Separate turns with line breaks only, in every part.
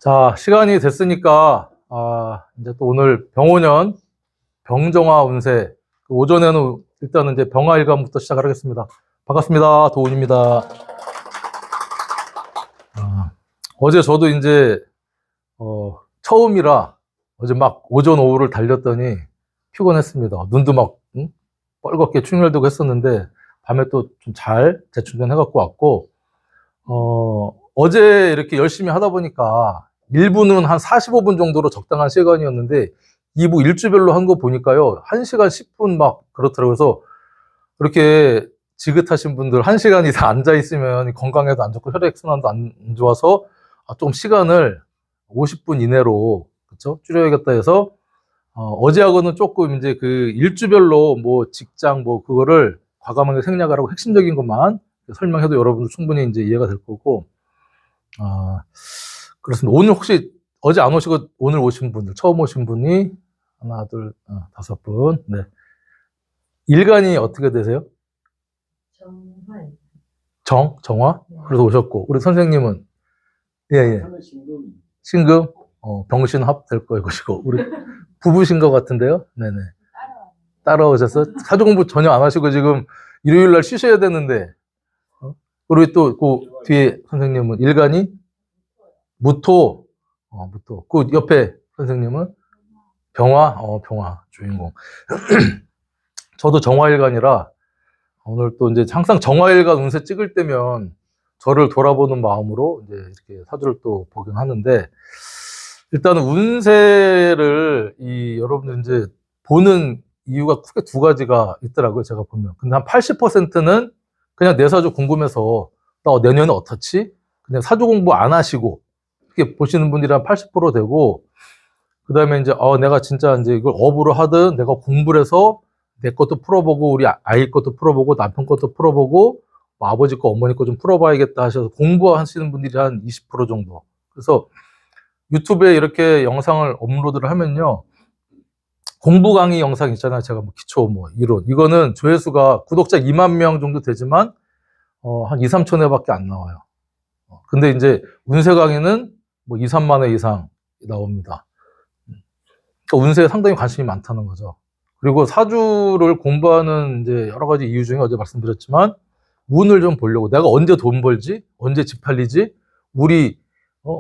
자, 시간이 됐으니까, 이제 또 오늘 병오년, 병정화 운세. 오전에는 일단은 이제 병화일간부터 시작을 하겠습니다. 반갑습니다. 도훈입니다. 어제 저도 이제, 처음이라 어제 막 오전, 오후를 달렸더니 피곤했습니다. 눈도 막, 뻘겋게 충혈되고 했었는데, 밤에 또 좀 잘 재충전해갖고 왔고, 어제 이렇게 열심히 하다 보니까 1부는 한 45분 정도로 적당한 시간이었는데 2부 일주별로 한 거 보니까요. 1시간 10분 막 그렇더라고요. 그래서 그렇게 지긋하신 분들 1시간 이상 앉아있으면 건강에도 안 좋고 혈액순환도 안 좋아서 좀 시간을 50분 이내로 그쵸? 줄여야겠다 해서 어제하고는 조금 이제 그 일주별로 뭐 직장 뭐 그거를 과감하게 생략하라고 핵심적인 것만 설명해도 여러분들 충분히 이제 이해가 될 거고, 그렇습니다. 오늘 혹시 어제 안 오시고 오늘 오신 분들, 처음 오신 분이 하나, 둘, 5분. 네. 일간이 어떻게 되세요? 정화?
네.
그래서 오셨고, 우리 선생님은? 예, 예. 신금? 병신합 될 거예요, 것이고. 우리 부부신 것 같은데요? 네네. 따라오셔서 사주 공부 전혀 안 하시고 지금 일요일 날 쉬셔야 되는데, 그리고 또 그 뒤에 선생님은 일간이 무토, 무토. 그 옆에 선생님은 병화, 병화 주인공. 저도 정화일간이라 오늘 또 이제 항상 정화일간 운세 찍을 때면 저를 돌아보는 마음으로 이제 이렇게 사주를 또 보긴 하는데, 일단은 운세를 여러분들 이제 보는 이유가 크게 두 가지가 있더라고요, 제가 보면. 근데 한 80%는 그냥 내 사주 궁금해서 나 내년에 어떻지? 그냥 사주 공부 안 하시고 이렇게 보시는 분들이 한 80% 되고, 그 다음에 이제 내가 진짜 이제 이걸 업으로 하든 내가 공부를 해서 내 것도 풀어보고 우리 아이 것도 풀어보고 남편 것도 풀어보고 뭐 아버지 거 어머니 거 좀 풀어봐야겠다 하셔서 공부하시는 분들이 한 20% 정도. 그래서 유튜브에 이렇게 영상을 업로드를 하면요, 공부 강의 영상 있잖아요. 제가 뭐 기초 뭐 이론, 이거는 조회수가 구독자 2만 명 정도 되지만 한 2, 3천 회밖에 안 나와요. 근데 이제 운세 강의는 뭐 2, 3만 회 이상 나옵니다. 그러니까 운세에 상당히 관심이 많다는 거죠. 그리고 사주를 공부하는 이제 여러 가지 이유 중에 어제 말씀드렸지만, 운을 좀 보려고, 내가 언제 돈 벌지? 언제 집 팔리지? 우리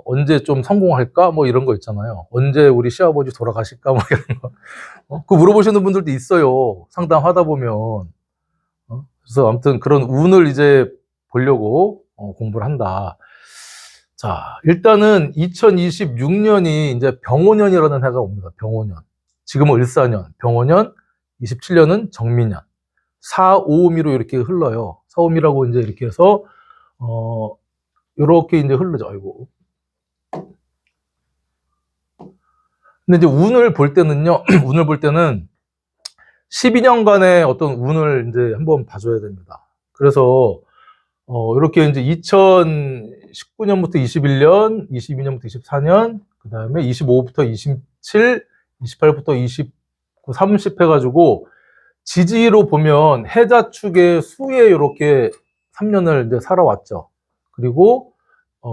언제 좀 성공할까? 뭐 이런 거 있잖아요. 언제 우리 시아버지 돌아가실까? 뭐 이런 거. 그 물어보시는 분들도 있어요. 상담하다 보면. 그래서 아무튼 그런 운을 이제 보려고 공부를 한다. 자, 일단은 2026년이 이제 병오년이라는 해가 옵니다. 병오년. 지금은 을사년, 병오년, 27년은 정미년. 사오미로 이렇게 흘러요. 사오미라고 이제 이렇게 해서, 이렇게 이제 흐르죠. 아이고. 근데 이제 운을 볼 때는요, 운을 볼 때는 12년간의 어떤 운을 이제 한번 봐줘야 됩니다. 그래서, 이렇게 이제 2019년부터 21년, 22년부터 24년, 그 다음에 25부터 27, 28부터 29, 30 해가지고, 지지로 보면 해자축의 수에 이렇게 3년을 이제 살아왔죠. 그리고,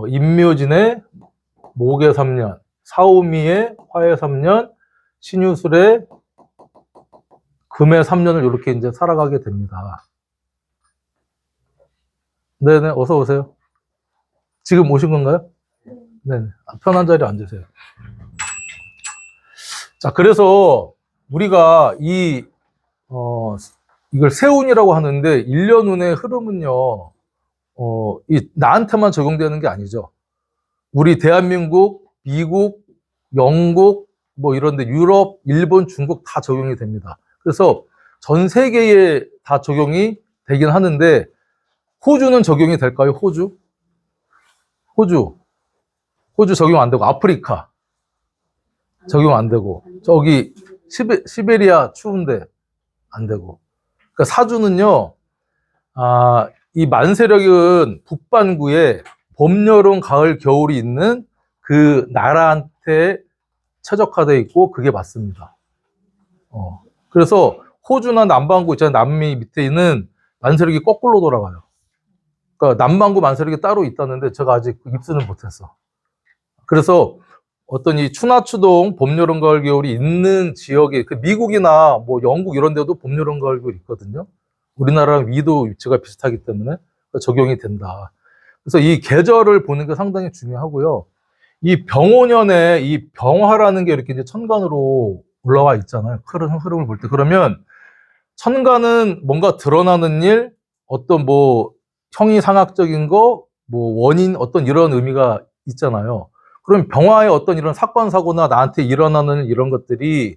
임묘진의 목의 3년, 사오미의 화의 3년, 신유술의 금의 3년을 이렇게 이제 살아가게 됩니다. 네네, 어서 오세요. 지금 오신 건가요? 네네. 편한 자리에 앉으세요. 자, 그래서 우리가 이걸 세운이라고 하는데, 1년 운의 흐름은요, 나한테만 적용되는 게 아니죠. 우리 대한민국, 미국, 영국, 뭐 이런데 유럽, 일본, 중국 다 적용이 됩니다. 그래서 전 세계에 다 적용이 되긴 하는데, 호주는 적용이 될까요? 호주 적용 안 되고, 아프리카 적용 안 되고, 저기 시베리아 추운데 안 되고. 그러니까 사주는요, 이 만세력은 북반구에 봄, 여름, 가을, 겨울이 있는 그 나라한테 최적화되어 있고, 그게 맞습니다. 그래서 호주나 남반구 있잖아요. 남미 밑에 있는 만세력이 거꾸로 돌아가요. 그러니까 남반구 만세력이 따로 있다는데 제가 아직 입수는 못했어. 그래서 어떤 이 추나추동 봄, 여름, 가을, 겨울이 있는 지역에, 그 미국이나 뭐 영국 이런 데도 봄, 여름, 가을, 겨울이 있거든요. 우리나라랑 위도 위치가 비슷하기 때문에 적용이 된다. 그래서 이 계절을 보는 게 상당히 중요하고요. 이 병오년에 이 병화라는 게 이렇게 이제 천간으로 올라와 있잖아요. 흐름을 볼 때. 그러면 천간은 뭔가 드러나는 일, 어떤 뭐 형이상학적인 거, 뭐 원인, 어떤 이런 의미가 있잖아요. 그럼 병화의 어떤 이런 사건, 사고나 나한테 일어나는 이런 것들이,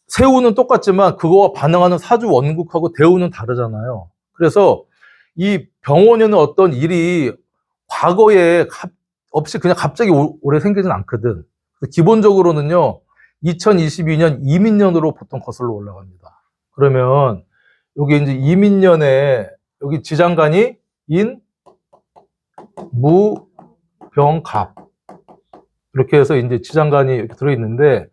세우는 똑같지만 그거와 반응하는 사주 원국하고 대우는 다르잖아요. 그래서 이 병원에는 어떤 일이 과거에 없이 그냥 갑자기 오래 생기진 않거든. 기본적으로는요, 2022년 이민년으로 보통 거슬러 올라갑니다. 그러면 여기 이제 이민년에 여기 지장간이 인, 무, 병, 갑 이렇게 해서 이제 지장간이 이렇게 들어있는데,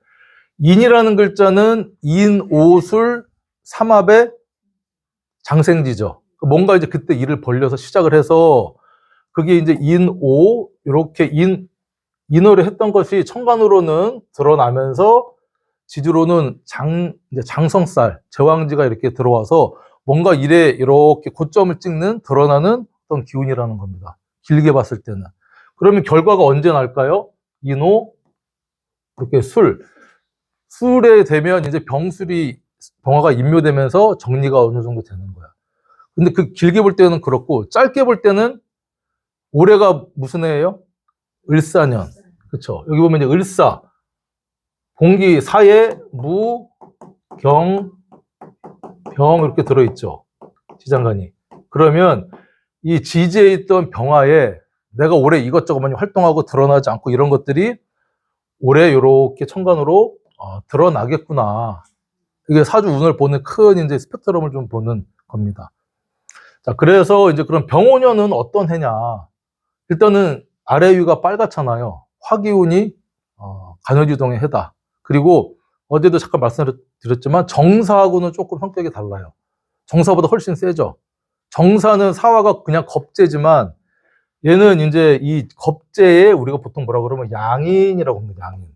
인이라는 글자는 인, 오술, 삼합의 장생지죠. 뭔가 이제 그때 일을 벌려서 시작을 해서 그게 이제 인, 오 이렇게 인어를 했던 것이 천간으로는 드러나면서 지주로는 이제 장성살, 제왕지가 이렇게 들어와서 뭔가 일에 이렇게 고점을 찍는 드러나는 어떤 기운이라는 겁니다. 길게 봤을 때는. 그러면 결과가 언제 날까요? 인오 이렇게 술에 되면 이제 병화가 인묘되면서 정리가 어느 정도 되는 거야. 근데 그 길게 볼 때는 그렇고, 짧게 볼 때는 올해가 무슨 해예요? 을사년. 그쵸. 여기 보면 이제 을사, 공기, 사해, 무, 경, 병 이렇게 들어있죠. 지장간이. 그러면 이 지지에 있던 병화에 내가 올해 이것저것 많이 활동하고 드러나지 않고 이런 것들이 올해 이렇게 천간으로 드러나겠구나. 이게 사주 운을 보는 큰 이제 스펙트럼을 좀 보는 겁니다. 자, 그래서 이제 그럼 병오년은 어떤 해냐? 일단은 아래 위가 빨갛잖아요. 화기운이 간여지동의 해다. 그리고 어제도 잠깐 말씀드렸지만 정사하고는 조금 성격이 달라요. 정사보다 훨씬 세죠. 정사는 사화가 그냥 겁재지만 얘는 이제 이 겁재에 우리가 보통 뭐라 그러면 양인이라고 합니다. 양인.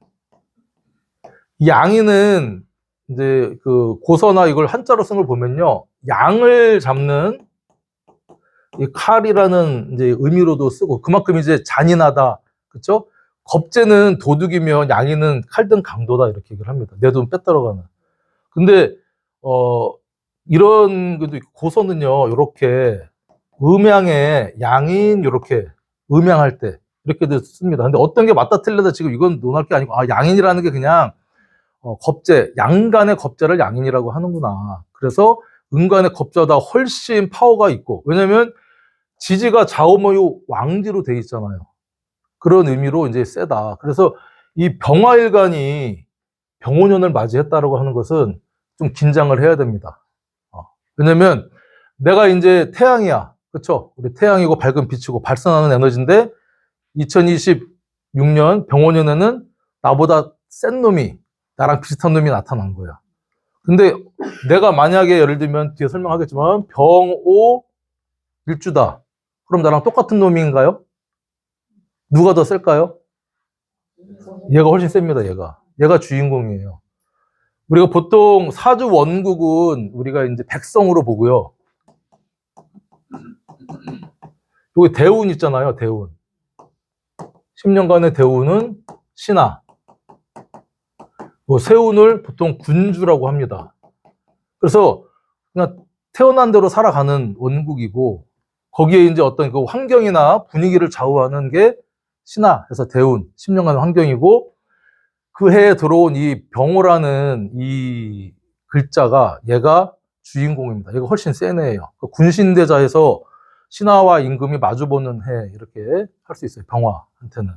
이 양인은 이제 그 고서나 이걸 한자로 쓴 걸 보면요, 양을 잡는 이 칼이라는 이제 의미로도 쓰고, 그만큼 이제 잔인하다, 그렇죠? 겁재는 도둑이면 양인은 칼등 강도다 이렇게 얘기를 합니다. 내 돈 빼들어가는. 근데 이런 것도 있고, 고서는요 이렇게 음양에 양인 이렇게 음양할 때 이렇게도 씁니다. 근데 어떤 게 맞다 틀리다 지금 이건 논할 게 아니고, 양인이라는 게 그냥 겁재, 양간의 겁재를 양인이라고 하는구나. 그래서 음간의 겁재보다 훨씬 파워가 있고, 왜냐면 지지가 좌우모유 왕지로 돼 있잖아요. 그런 의미로 이제 세다. 그래서 이 병화일간이 병오년을 맞이했다라고 하는 것은 좀 긴장을 해야 됩니다. 왜냐면 내가 이제 태양이야. 그쵸? 우리 태양이고 밝은 빛이고 발산하는 에너지인데 2026년 병오년에는 나보다 센 놈이, 나랑 비슷한 놈이 나타난 거야. 근데 내가 만약에 예를 들면 뒤에 설명하겠지만 병오 일주다. 그럼 나랑 똑같은 놈인가요? 누가 더 셀까요? 얘가 훨씬 셉니다, 얘가. 얘가 주인공이에요. 우리가 보통 사주 원국은 우리가 이제 백성으로 보고요. 여기 대운 있잖아요, 대운. 10년간의 대운은 신하. 뭐 세운을 보통 군주라고 합니다. 그래서 그냥 태어난 대로 살아가는 원국이고, 거기에 이제 어떤 그 환경이나 분위기를 좌우하는 게 신하에서 대운, 10년간의 환경이고, 그 해에 들어온 이 병호라는 이 글자가 얘가 주인공입니다. 얘가 훨씬 센 애예요. 군신대자에서 신하와 임금이 마주보는 해 이렇게 할 수 있어요. 병화한테는.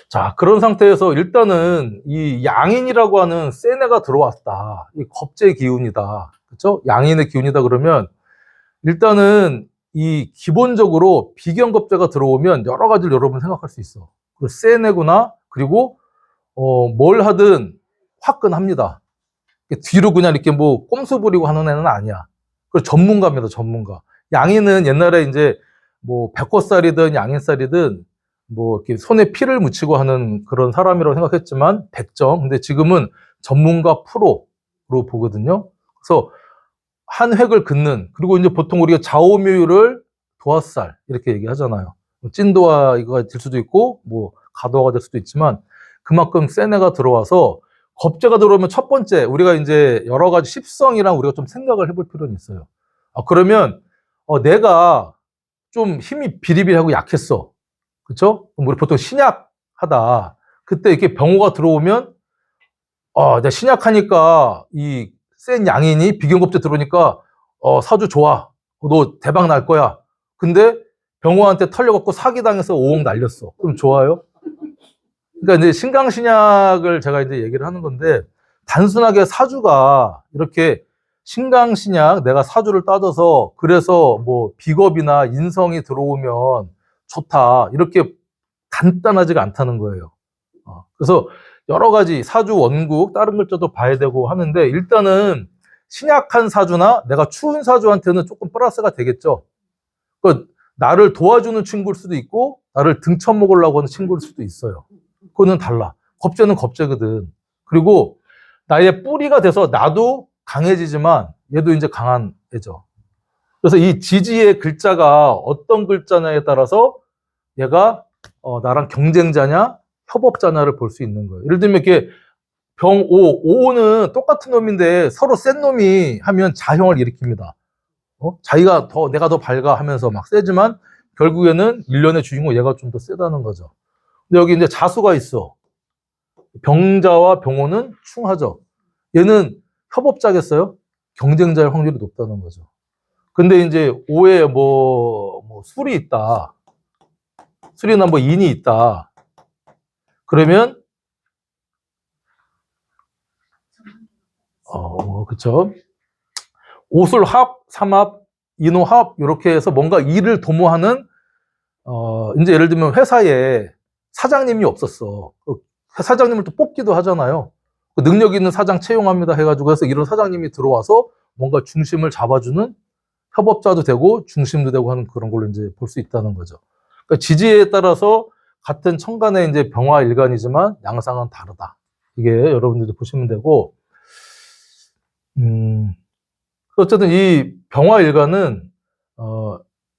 자, 그런 상태에서 일단은 이 양인이라고 하는 센 애가 들어왔다. 이 겁재 기운이다. 그렇죠? 양인의 기운이다 그러면 일단은 이 기본적으로 비견겁재가 들어오면 여러 가지를 여러분 생각할 수 있어. 센 애구나. 그리고 뭘 하든 화끈합니다. 뒤로 그냥 이렇게 뭐 꼼수 부리고 하는 애는 아니야. 그 전문가입니다, 전문가. 양인은 옛날에 이제 뭐 백호살이든 양인살이든 뭐 이렇게 손에 피를 묻히고 하는 그런 사람이라고 생각했지만 백정. 근데 지금은 전문가 프로로 보거든요. 그래서 한 획을 긋는, 그리고 이제 보통 우리가 좌우묘유를 도화살 이렇게 얘기하잖아요. 찐도화 이거가 될 수도 있고 뭐 가도화가 될 수도 있지만 그만큼 센 애가 들어와서 겁재가 들어오면 첫 번째 우리가 이제 여러 가지 십성이랑 우리가 좀 생각을 해볼 필요는 있어요. 그러면 내가 좀 힘이 비리비리하고 약했어. 그렇죠? 우리 보통 신약하다. 그때 이렇게 병호가 들어오면 내가 신약하니까 이 센 양인이 비견겁제 들어오니까 사주 좋아. 너 대박 날 거야. 근데 병호한테 털려갖고 사기당해서 5억 날렸어. 그럼 좋아요? 그러니까 이제 신강신약을 제가 이제 얘기를 하는 건데 단순하게 사주가 이렇게 신강신약 내가 사주를 따져서 그래서 뭐 비겁이나 인성이 들어오면 좋다 이렇게 간단하지가 않다는 거예요. 그래서 여러 가지 사주 원국 다른 글자도 봐야 되고 하는데 일단은 신약한 사주나 내가 추운 사주한테는 조금 플러스가 되겠죠. 그 나를 도와주는 친구일 수도 있고 나를 등쳐먹으려고 하는 친구일 수도 있어요. 그거는 달라. 겁재는 겁재거든. 그리고 나의 뿌리가 돼서 나도 강해지지만 얘도 이제 강한 애죠. 그래서 이 지지의 글자가 어떤 글자냐에 따라서 얘가 나랑 경쟁자냐 협업자냐를 볼 수 있는 거예요. 예를 들면 이렇게 병오, 오는 똑같은 놈인데 서로 센 놈이 하면 자형을 일으킵니다. 자기가 내가 더 밝아 하면서 막 세지만 결국에는 일련의 주인공 얘가 좀 더 세다는 거죠. 근데 여기 이제 자수가 있어. 병자와 병호는 충하죠. 얘는 협업자겠어요? 경쟁자의 확률이 높다는 거죠. 근데 이제 오에 뭐 술이 있다. 술이나 뭐 인이 있다. 그러면 그쵸. 오술합, 삼합, 인호합 이렇게 해서 뭔가 일을 도모하는 이제 예를 들면 회사에 사장님이 없었어. 사장님을 또 뽑기도 하잖아요. 능력 있는 사장 채용합니다 해가지고 해서 이런 사장님이 들어와서 뭔가 중심을 잡아주는 협업자도 되고 중심도 되고 하는 그런 걸로 이제 볼 수 있다는 거죠. 그러니까 지지에 따라서 같은 천간의 이제 병화 일간이지만 양상은 다르다. 이게 여러분들도 보시면 되고, 어쨌든 이 병화 일간은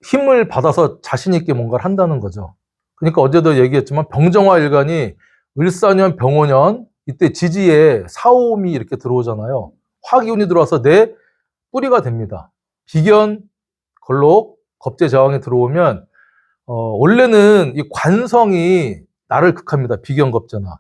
힘을 받아서 자신 있게 뭔가를 한다는 거죠. 그러니까 어제도 얘기했지만 병정화 일간이 을사년 병오년 이때 지지에 사오미 이렇게 들어오잖아요. 화기운이 들어와서 내 뿌리가 됩니다. 비견, 걸록, 겁재 제왕이 들어오면 원래는 이 관성이 나를 극합니다. 비견 겁재나.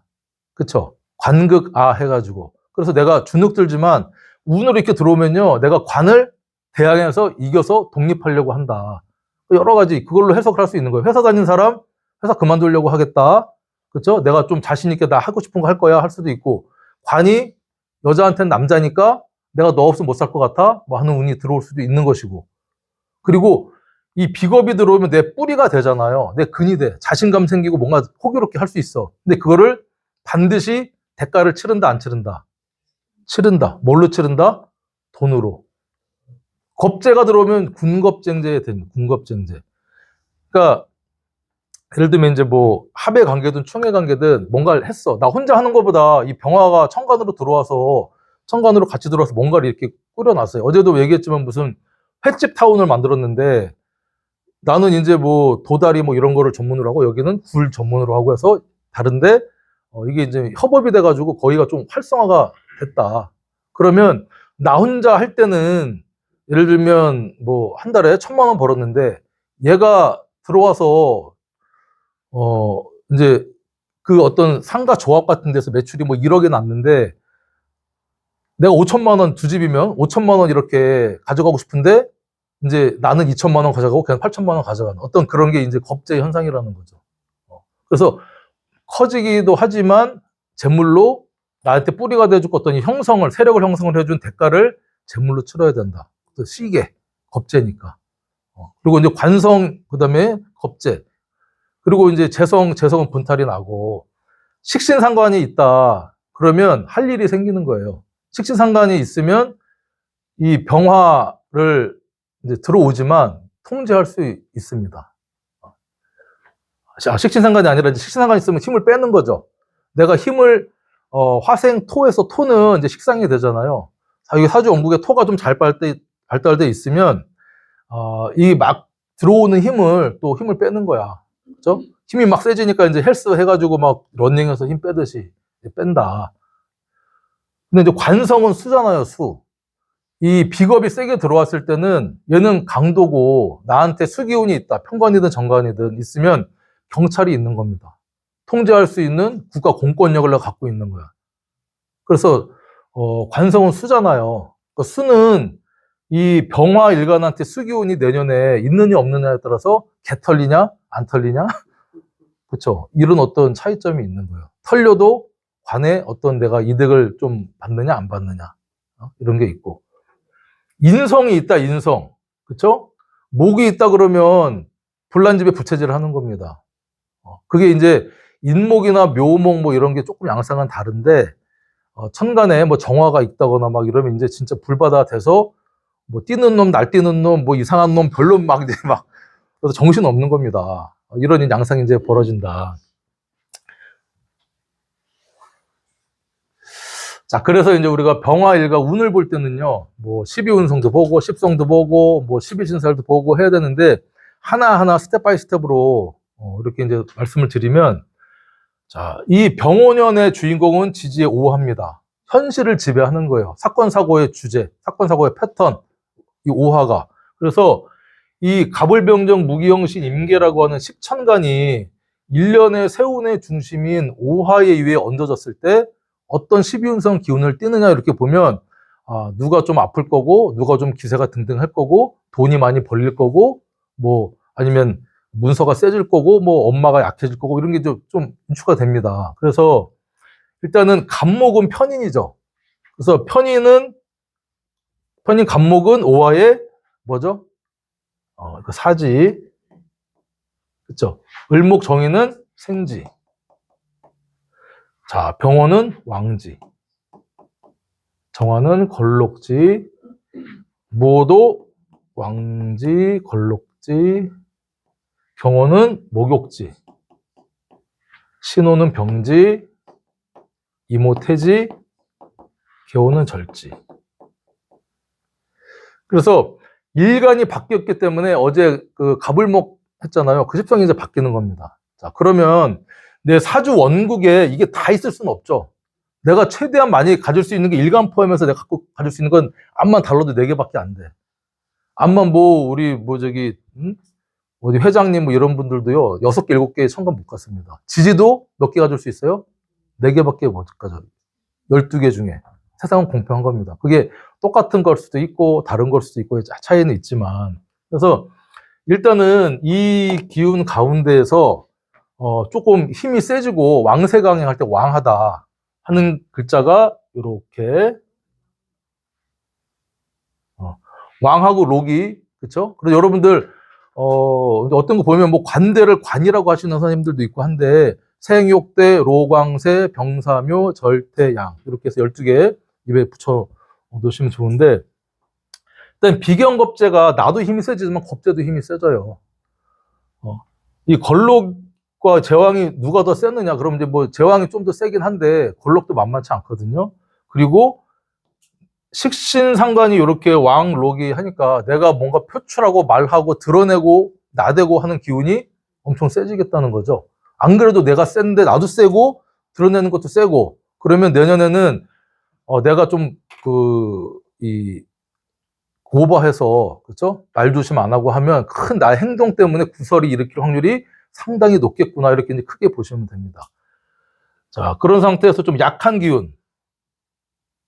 그쵸? 관극아 해가지고. 그래서 내가 주눅 들지만 운으로 이렇게 들어오면요. 내가 관을 대항해서 이겨서 독립하려고 한다. 여러 가지 그걸로 해석을 할 수 있는 거예요. 회사 다니는 사람, 회사 그만두려고 하겠다. 그쵸? 내가 좀 자신있게 나 하고 싶은 거 할 거야 할 수도 있고, 관이 여자한테는 남자니까 내가 너 없으면 못 살 것 같아 뭐 하는 운이 들어올 수도 있는 것이고, 그리고 이 비겁이 들어오면 내 뿌리가 되잖아요. 내 근이 돼. 자신감 생기고 뭔가 호기롭게 할 수 있어. 근데 그거를 반드시 대가를 치른다 안 치른다? 치른다. 뭘로 치른다? 돈으로. 겁재가 들어오면 군겁쟁제에 되는 군겁쟁제. 그러니까 예를 들면 이제 뭐 합의 관계든 충의 관계든 뭔가를 했어. 나 혼자 하는 것보다 이 병화가 천간으로 들어와서 천간으로 같이 들어와서 뭔가를 이렇게 꾸려놨어요. 어제도 얘기했지만 무슨 횟집 타운을 만들었는데 나는 이제 뭐 도다리 뭐 이런 거를 전문으로 하고 여기는 굴 전문으로 하고 해서 다른데 이게 이제 협업이 돼가지고 거기가 좀 활성화가 됐다. 그러면 나 혼자 할 때는 예를 들면 뭐 한 달에 1,000만 원 벌었는데 얘가 들어와서 이제 그 어떤 상가 조합 같은 데서 매출이 뭐 1억이 났는데 내가 5천만 원 두 집이면 5천만 원 이렇게 가져가고 싶은데 이제 나는 2천만 원 가져가고 그냥 8천만 원 가져가는 어떤 그런 게 이제 겁제 현상이라는 거죠. 그래서 커지기도 하지만 재물로 나한테 뿌리가 돼주고 어떤 형성을 세력을 형성을 해준 대가를 재물로 치러야 된다. 또 시계 겁제니까. 그리고 이제 관성 그다음에 겁제 그리고 이제 재성은 분탈이 나고 식신상관이 있다. 그러면 할 일이 생기는 거예요. 식신상관이 있으면 이 병화를 이제 들어오지만 통제할 수 있습니다. 식신상관이 아니라 이제 식신상관이 있으면 힘을 빼는 거죠. 내가 힘을 화생 토에서 토는 이제 식상이 되잖아요. 이 사주 원국에 토가 좀 잘 발달돼 있으면 이 막 들어오는 힘을 또 힘을 빼는 거야. 그죠? 힘이 막 세지니까 이제 헬스 해가지고 막 런닝해서 힘 빼듯이 뺀다. 근데 이제 관성은 수잖아요, 수. 이 비겁이 세게 들어왔을 때는 얘는 강도고 나한테 수기운이 있다. 편관이든 정관이든 있으면 경찰이 있는 겁니다. 통제할 수 있는 국가 공권력을 갖고 있는 거야. 그래서 관성은 수잖아요. 그러니까 수는 이 병화 일간한테 수기운이 내년에 있느냐 없느냐에 따라서 개 털리냐 안 털리냐 그렇죠. 이런 어떤 차이점이 있는 거예요. 털려도 관에 어떤 내가 이득을 좀 받느냐 안 받느냐 이런 게 있고 인성이 있다 인성 그렇죠. 목이 있다 그러면 불난집에 부채질을 하는 겁니다. 그게 이제 인목이나 묘목 뭐 이런 게 조금 양상은 다른데 천간에 뭐 정화가 있다거나 막 이러면 이제 진짜 불바다 돼서 뭐 뛰는 놈, 날뛰는 놈, 뭐 이상한 놈, 별놈 막 이제 막 그래서 정신 없는 겁니다. 이런 양상이 이제 벌어진다. 자, 그래서 이제 우리가 병화일과 운을 볼 때는요, 뭐 12운성도 보고, 10성도 보고, 뭐 12신살도 보고 해야 되는데 하나하나 스텝 바이 스텝으로 이렇게 이제 말씀을 드리면 자, 이 병오년의 주인공은 지지의 오화입니다. 현실을 지배하는 거예요. 사건 사고의 주제, 사건 사고의 패턴, 이 오화가. 그래서 이 갑을병정 무기영신 임계라고 하는 십천간이 1년의 세운의 중심인 오화의 위에 얹어졌을 때 어떤 12운성 기운을 띠느냐 이렇게 보면 누가 좀 아플 거고 누가 좀 기세가 등등할 거고 돈이 많이 벌릴 거고 뭐 아니면 문서가 세질 거고 뭐 엄마가 약해질 거고 이런 게 좀 인추가 됩니다. 그래서 일단은 갑목은 편인이죠. 그래서 편인 갑목은 오화의 뭐죠? 사지. 그렇죠? 을목 정인은 생지. 자, 병호는 왕지. 정화는 걸록지. 모도 왕지, 걸록지. 경호는 목욕지. 신호는 병지. 이모 태지. 개호는 절지. 그래서 일간이 바뀌었기 때문에 어제 그 갑을목 했잖아요. 그 십성이 이제 바뀌는 겁니다. 자, 그러면 내 사주 원국에 이게 다 있을 수는 없죠. 내가 최대한 많이 가질 수 있는 게 일간 포함해서 내가 갖고 가질 수 있는 건 암만 달러도 4개밖에 안 돼. 암만 뭐 우리 뭐 저기 어디 회장님 뭐 이런 분들도요 6개 7개 천간 못 갔습니다. 지지도 몇 개 가질 수 있어요? 4개밖에 못 가져. 12개 중에. 세상은 공평한 겁니다. 그게 똑같은 걸 수도 있고 다른 걸 수도 있고 차이는 있지만 그래서 일단은 이 기운 가운데에서 조금 힘이 세지고 왕세강행할 때 왕하다 하는 글자가 이렇게 왕하고 록이 그렇죠? 그래서 여러분들 어떤 거 보면 뭐 관대를 관이라고 하시는 선생님들도 있고 한데 생욕대, 로광세, 병사묘, 절태양 이렇게 해서 12개 입에 붙여 놓으시면 좋은데 일단 비경겁제가 나도 힘이 세지만 겁제도 힘이 세져요. 이 걸록과 제왕이 누가 더 세느냐 그러면 이제 뭐 제왕이 좀 더 세긴 한데 걸록도 만만치 않거든요. 그리고 식신상관이 이렇게 왕록이 하니까 내가 뭔가 표출하고 말하고 드러내고 나대고 하는 기운이 엄청 세지겠다는 거죠. 안 그래도 내가 센데 나도 세고 드러내는 것도 세고 그러면 내년에는 내가 좀 오버해서 그렇죠? 말 조심 안 하고 하면 큰 나의 행동 때문에 구설이 일으킬 확률이 상당히 높겠구나 이렇게 이제 크게 보시면 됩니다. 자, 그런 상태에서 좀 약한 기운.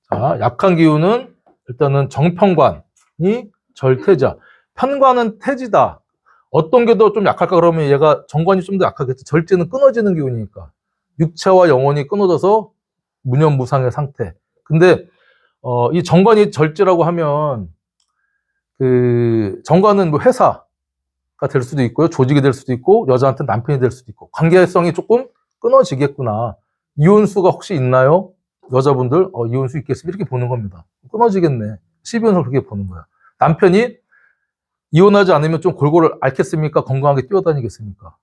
자, 약한 기운은 일단은 정편관이 절태자. 편관은 태지다. 어떤 게 더 좀 약할까 그러면 얘가 정관이 좀 더 약하겠죠. 절제는 끊어지는 기운이니까. 육체와 영혼이 끊어져서 무념무상의 상태. 근데 이 정관이 절제라고 하면 그 정관은 뭐 회사가 될 수도 있고요. 조직이 될 수도 있고 여자한테 남편이 될 수도 있고 관계성이 조금 끊어지겠구나. 이혼수가 혹시 있나요? 여자분들 이혼수 있겠습니다. 이렇게 보는 겁니다. 끊어지겠네. 12연속 그렇게 보는 거야. 남편이 이혼하지 않으면 좀 골고루 앓겠습니까? 건강하게 뛰어다니겠습니까?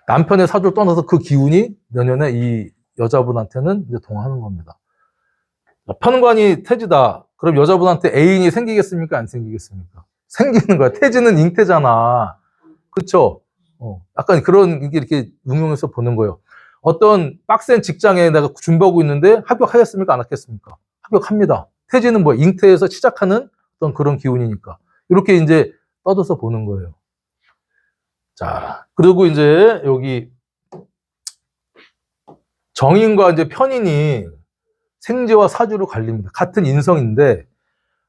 남편의 사주를 떠나서 그 기운이 내년에 이 여자분한테는 이제 동하는 겁니다. 편관이 태지다. 그럼 여자분한테 애인이 생기겠습니까? 안 생기겠습니까? 생기는 거야. 태지는 잉태잖아. 그쵸? 약간 그런, 이게 이렇게 응용해서 보는 거예요. 어떤 빡센 직장에 내가 준비하고 있는데 합격하겠습니까? 안 하겠습니까? 합격합니다. 태지는 뭐 잉태에서 시작하는 어떤 그런 기운이니까. 이렇게 이제 떠들어서 보는 거예요. 자, 그리고 이제 여기 정인과 이제 편인이 생재와 사주로 갈립니다. 같은 인성인데,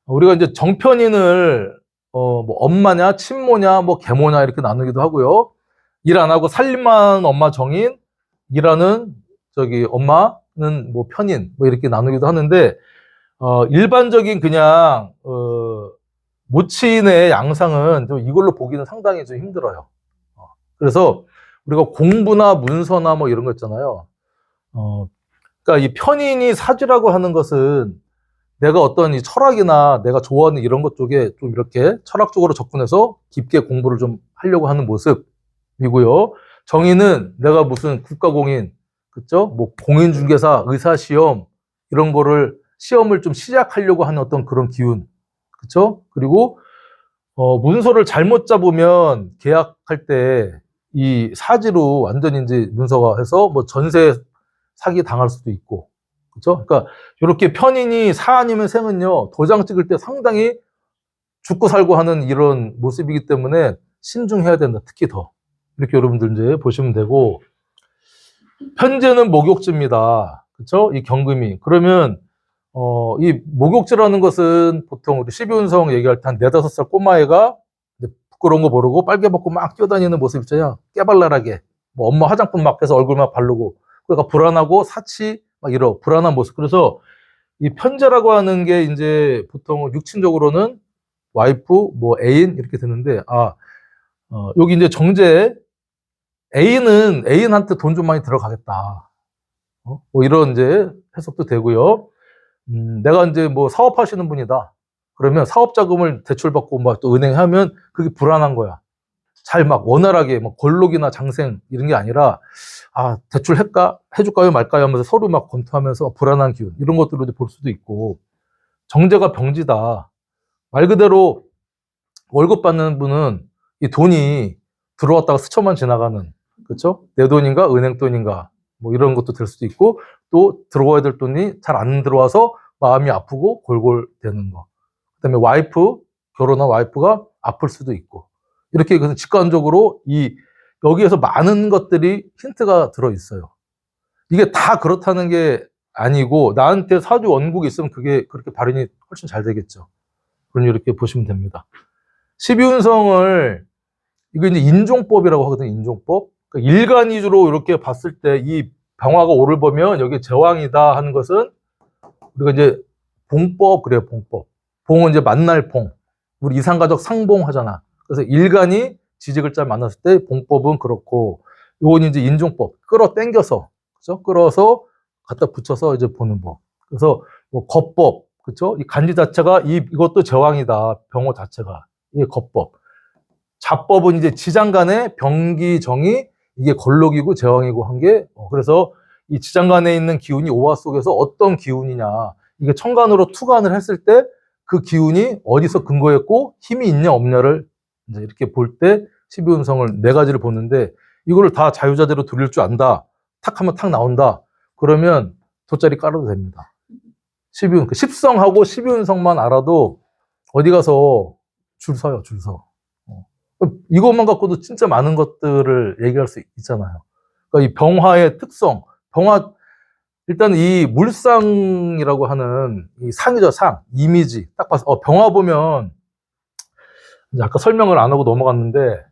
우리가 이제 정편인을, 뭐 엄마냐, 친모냐, 뭐 계모냐 이렇게 나누기도 하고요. 일 안 하고 살림만 하는 엄마 정인, 일하는 저기 엄마는 뭐 편인, 뭐 이렇게 나누기도 하는데, 일반적인 그냥, 모친의 양상은 좀 이걸로 보기는 상당히 좀 힘들어요. 그래서 우리가 공부나 문서나 뭐 이런 거 있잖아요. 그러니까 이 편인이 사주라고 하는 것은 내가 어떤 이 철학이나 내가 좋아하는 이런 것 쪽에 좀 이렇게 철학적으로 접근해서 깊게 공부를 좀 하려고 하는 모습이고요. 정인은 내가 무슨 국가공인, 그죠? 뭐 공인중개사, 의사시험 이런 거를 시험을 좀 시작하려고 하는 어떤 그런 기운, 그죠? 그리고 문서를 잘못 잡으면 계약할 때 이 사지로 완전히 이제 문서가 해서 뭐 전세 사기 당할 수도 있고, 그죠? 그러니까 이렇게 편인이 사 아니면 생은요, 도장 찍을 때 상당히 죽고 살고 하는 이런 모습이기 때문에 신중해야 된다. 특히 더. 이렇게 여러분들 이제 보시면 되고, 편제는 목욕지입니다. 그쵸? 이 경금이. 그러면, 이 목욕지라는 것은 보통 우리 12운성 얘기할 때 한 4, 5살 꼬마애가 부끄러운 거 모르고 빨개 벗고 막 뛰어다니는 모습 있잖아요. 깨발랄하게. 뭐 엄마 화장품 막 해서 얼굴만 바르고. 그러니까 불안하고 사치, 막 이런 불안한 모습. 그래서 이 편제라고 하는 게 이제 보통 육친적으로는 와이프, 뭐 애인 이렇게 되는데, 여기 이제 정제, 애인은 애인한테 돈 좀 많이 들어가겠다. 뭐 이런 이제 해석도 되고요. 내가 이제 뭐 사업하시는 분이다. 그러면 사업 자금을 대출받고 막 또 은행에 하면 그게 불안한 거야. 잘 막 원활하게 뭐 골록이나 장생 이런 게 아니라 대출할까 해줄까요 말까요 하면서 서로 막 검토하면서 불안한 기운 이런 것들로 볼 수도 있고, 정제가 병지다. 말 그대로 월급 받는 분은 이 돈이 들어왔다가 스쳐만 지나가는, 그렇죠? 내 돈인가 은행 돈인가 뭐 이런 것도 될 수도 있고, 또 들어와야 될 돈이 잘 안 들어와서 마음이 아프고 골골대는 거. 그다음에 결혼한 와이프가 아플 수도 있고, 이렇게 그래서 직관적으로 여기에서 많은 것들이 힌트가 들어 있어요. 이게 다 그렇다는 게 아니고 나한테 사주 원국이 있으면 그게 그렇게 발현이 훨씬 잘 되겠죠. 그럼 이렇게 보시면 됩니다. 12운성을 이거 이제 인종법이라고 하거든요. 인종법. 그러니까 일간 위주로 이렇게 봤을 때 이 병화가 오를 보면 여기 제왕이다 하는 것은 우리가 이제 봉법 그래요. 봉법. 봉은 이제 만날 봉. 우리 이상가족 상봉 하잖아. 그래서 일간이 지지글자를 만났을 때 봉법은 그렇고, 요건 이제 인종법. 끌어당겨서, 그죠? 끌어서 갖다 붙여서 이제 보는 법. 그래서 뭐 겁법, 그죠? 이 간지 자체가 이것도 제왕이다. 병호 자체가. 이게 겁법. 자법은 이제 지장간의 병기정이 이게 걸록이고 제왕이고 한 게, 그래서 이 지장간에 있는 기운이 오화 속에서 어떤 기운이냐. 이게 천간으로 투간을 했을 때 그 기운이 어디서 근거했고 힘이 있냐 없냐를 이제 이렇게 볼 때 12운성을 4가지를 보는데, 이거를 다 자유자재로 돌릴 줄 안다. 탁 하면 탁 나온다. 그러면 돗자리 깔아도 됩니다. 12운, 10성하고 12운성만 알아도 어디 가서 줄 서요, 줄 서. 이것만 갖고도 진짜 많은 것들을 얘기할 수 있잖아요. 그러니까 이 병화의 특성, 일단 이 물상이라고 하는 이 상이죠, 상. 이미지. 딱 봐서, 병화 보면, 이제 아까 설명을 안 하고 넘어갔는데,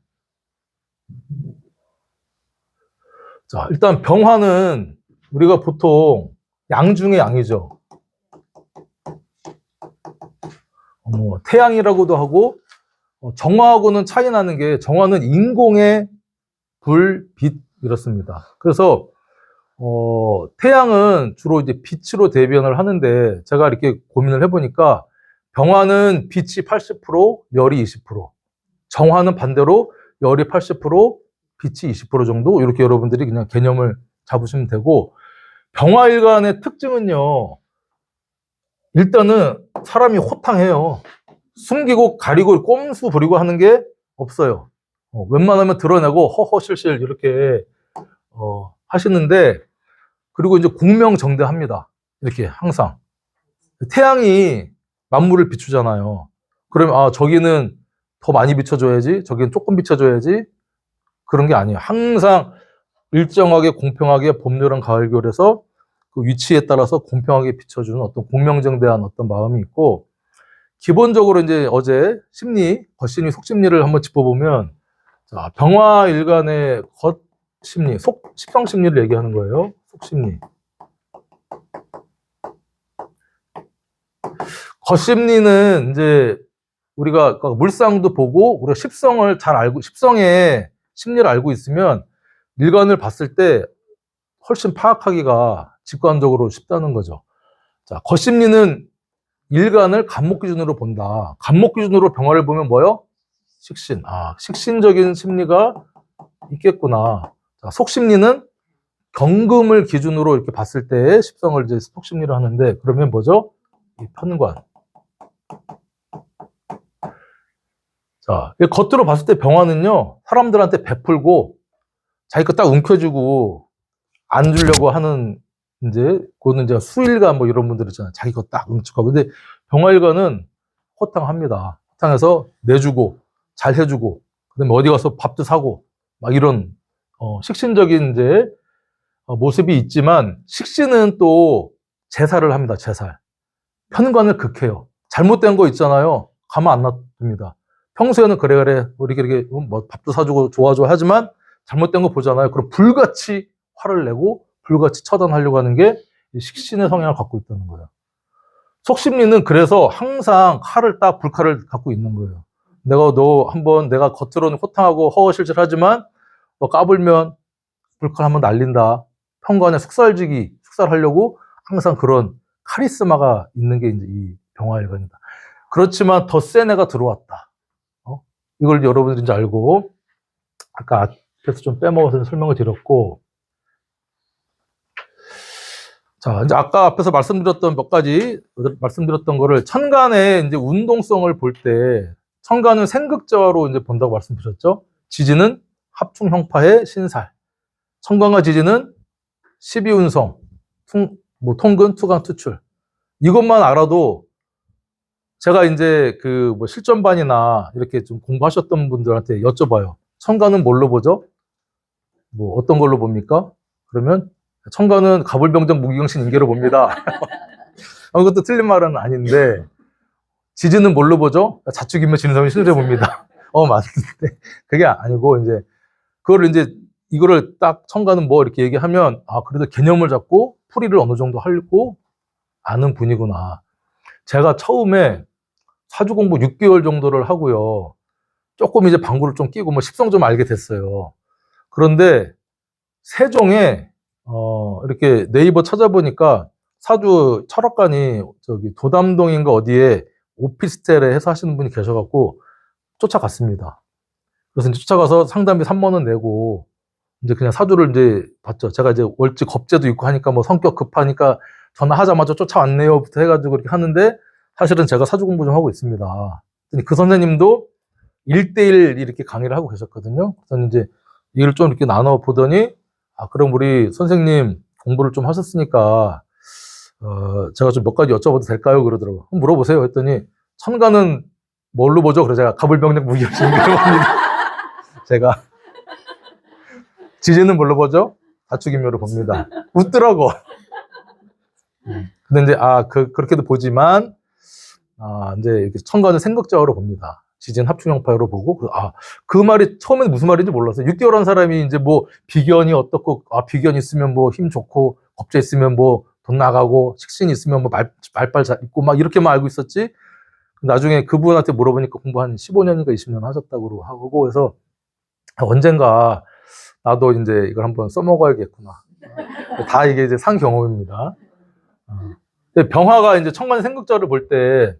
자, 일단 병화는 우리가 보통 양 중에 양이죠. 태양이라고도 하고, 정화하고는 차이 나는 게, 정화는 인공의 불, 빛, 이렇습니다. 그래서, 태양은 주로 이제 빛으로 대변을 하는데, 제가 이렇게 고민을 해보니까, 병화는 빛이 80%, 열이 20%, 정화는 반대로 열이 80%, 빛이 20% 정도 이렇게 여러분들이 그냥 개념을 잡으시면 되고, 병화일간의 특징은요, 일단은 사람이 호탕해요. 숨기고 가리고 꼼수 부리고 하는 게 없어요. 웬만하면 드러내고 허허실실 이렇게 하시는데, 그리고 이제 공명정대합니다. 이렇게 항상 태양이 만물을 비추잖아요. 그러면 저기는 더 많이 비춰줘야지, 저기는 조금 비춰줘야지, 그런 게 아니에요. 항상 일정하게 공평하게 봄, 여름, 가을, 겨울에서 그 위치에 따라서 공평하게 비춰주는 어떤 공명정대한 어떤 마음이 있고, 기본적으로 이제 어제 심리, 겉심리, 속심리를 한번 짚어보면, 자, 병화일간의 겉심리, 식성심리를 얘기하는 거예요. 속심리. 겉심리는 이제 우리가 물상도 보고 우리가 십성을 잘 알고, 십성의 심리를 알고 있으면 일간을 봤을 때 훨씬 파악하기가 직관적으로 쉽다는 거죠. 자, 겉심리는 일간을 간목 기준으로 본다. 간목 기준으로 병화를 보면 뭐요? 식신. 식신적인 심리가 있겠구나. 자, 속심리는 경금을 기준으로 이렇게 봤을 때 십성을 이제 속심리를 하는데, 그러면 뭐죠? 이 편관. 자, 겉으로 봤을 때 병화는요, 사람들한테 베풀고 자기 거 딱 움켜쥐고 안 주려고 하는, 이제 그거는 이제 수일관 뭐 이런 분들 있잖아요. 자기 거 딱 훔쳐가고. 근데 병화일관은 호탕합니다. 호탕해서 내주고 잘 해주고, 그다음에 어디 가서 밥도 사고 막 이런 식신적인 이제 모습이 있지만, 식신은 또 제사를 합니다. 제살. 편관을 극해요. 잘못된 거 있잖아요. 가만 안 놔둡니다. 평소에는 그래 우리 이렇게 뭐 밥도 사주고 좋아 하지만 잘못된 거 보잖아요. 그럼 불같이 화를 내고 불같이 처단하려고 하는 게 식신의 성향을 갖고 있다는 거예요. 속심리는 그래서 항상 불칼을 갖고 있는 거예요. 내가 겉으로는 호탕하고 허허실실하지만 너 까불면 불칼 한번 날린다. 편관에 숙살하려고 항상 그런 카리스마가 있는 게 이제 이 병화일관이다. 그렇지만 더 센 애가 들어왔다. 이걸 여러분들이 이제 알고, 아까 앞에서 좀 빼먹어서 설명을 드렸고, 자, 이제 아까 앞에서 말씀드렸던 몇 가지, 말씀드렸던 거를 천간의 이제 운동성을 볼 때, 천간은 생극자로 이제 본다고 말씀드렸죠. 지지는 합충형파의 신살. 천간과 지지는 12운성, 통근, 투강, 투출. 이것만 알아도, 제가 이제 실전반이나 이렇게 좀 공부하셨던 분들한테 여쭤봐요. 천간은 뭘로 보죠? 뭐 어떤 걸로 봅니까? 그러면 천간은 가불병정 무기경신 인계로 봅니다. 그것도 틀린 말은 아닌데, 지지는 뭘로 보죠? 자축이면 진성이 신으로 봅니다. 맞는데 그게 아니고, 이제 이거를 딱 천간은 뭐 이렇게 얘기하면, 그래도 개념을 잡고 풀이를 어느 정도 하고 아는 분이구나. 제가 처음에 사주 공부 6개월 정도를 하고요, 조금 이제 방구를 좀 끼고 뭐 십성 좀 알게 됐어요. 그런데 세종에 이렇게 네이버 찾아보니까 사주 철학관이 저기 도담동인가 어디에 오피스텔에 해서 하시는 분이 계셔갖고 쫓아갔습니다. 그래서 이제 쫓아가서 상담비 3만 원 내고 이제 그냥 사주를 이제 봤죠. 제가 이제 월지 겁재도 있고 하니까 뭐 성격 급하니까 전화하자마자 쫓아왔네요부터 해가지고 이렇게 하는데, 사실은 제가 사주 공부 좀 하고 있습니다. 그 선생님도 1대1 이렇게 강의를 하고 계셨거든요. 그래서 이제 이걸 좀 이렇게 나눠 보더니, 그럼 우리 선생님 공부를 좀 하셨으니까, 제가 좀 몇 가지 여쭤봐도 될까요? 그러더라고요. 한번 물어보세요. 했더니, 천간은 뭘로 보죠? 그래서 제가 가불병력 무기경신 봅니다. 제가. 지지는 뭘로 보죠? 다축인묘로 봅니다. 웃더라고. 근데 이제, 그렇게도 보지만, 이제 이렇게 천간은 생극적으로 봅니다. 지진 합충형파로 보고, 그 말이 처음에는 무슨 말인지 몰랐어요. 6개월 한 사람이 이제 뭐 비견이 어떻고, 비견 있으면 뭐 힘 좋고, 겁재 있으면 뭐 돈 나가고, 식신 있으면 뭐 말빨 잘 있고, 막 이렇게만 알고 있었지. 나중에 그분한테 물어보니까 공부 한 15년인가 20년 하셨다고 하고, 그래서 언젠가 나도 이제 이걸 한번 써먹어야겠구나. 다 이게 이제 산 경험입니다. 병화가 이제 천간 생극자를 볼 때,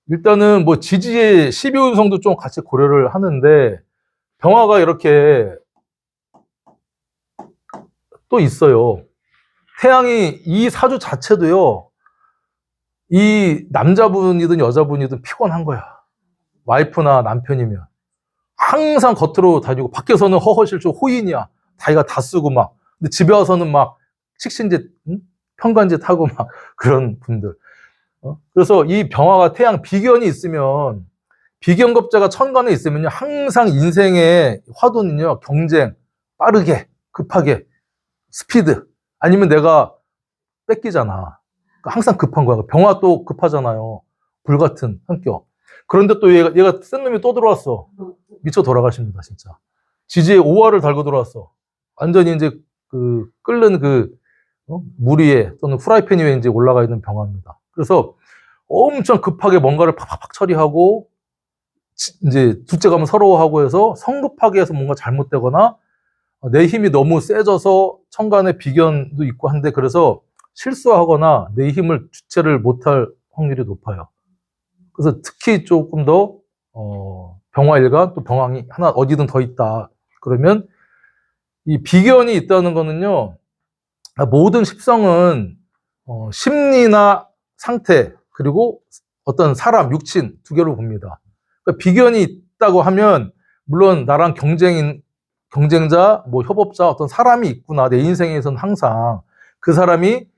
일단은 뭐 지지의 12운성도 좀 같이 고려를 하는데, 병화가 이렇게 또 있어요. 태양이 이 사주 자체도요. 이 남자분이든 여자분이든 피곤한 거야. 와이프나 남편이면. 항상 겉으로 다니고 밖에서는 허허실실 호인이야. 자기가 다 쓰고 막. 근데 집에 와서는 막 식신짓, 편관짓 하고 막 그런 분들. 그래서 이 병화가 태양 비견이 있으면 비견겁자가 천간에 있으면요. 항상 인생의 화두는요. 경쟁, 빠르게, 급하게, 스피드. 아니면 내가 뺏기잖아. 그러니까 항상 급한 거야. 병화 또 급하잖아요. 불같은 성격. 그런데 또 얘가 센 놈이 또 들어왔어. 미쳐 돌아가십니다, 진짜. 지지에 5화를 달고 들어왔어. 완전히 이제 끓는 물 위에 또는 프라이팬 위에 이제 올라가 있는 병화입니다. 그래서 엄청 급하게 뭔가를 팍팍팍 처리하고, 이제 둘째 가면 서러워하고 해서 성급하게 해서 뭔가 잘못되거나 내 힘이 너무 세져서 천간에 비견도 있고 한데 그래서 실수하거나 내 힘을 주체를 못할 확률이 높아요. 그래서 특히 조금 더 병화일간 또 병황이 하나 어디든 더 있다. 그러면 이 비견이 있다는 거는요. 모든 십성은 심리나 상태 그리고 어떤 사람, 육친 두 개로 봅니다. 그러니까 비견이 있다고 하면 물론 나랑 경쟁자, 뭐 협업자 어떤 사람이 있구나. 내 인생에서는 항상 그 사람이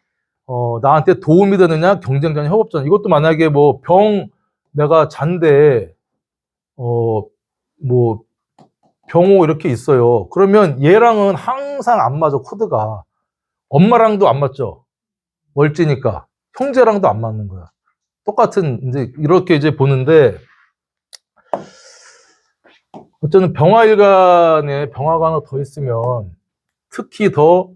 나한테 도움이 되느냐, 경쟁자냐, 협업자냐. 이것도 만약에 뭐 내가 잔데 뭐 병호 이렇게 있어요. 그러면 얘랑은 항상 안 맞아, 코드가. 엄마랑도 안 맞죠. 월지니까. 형제랑도 안 맞는 거야. 똑같은 이제 이렇게 이제 보는데 어쨌든 병화일간에 병화가 하나 더 있으면 특히 더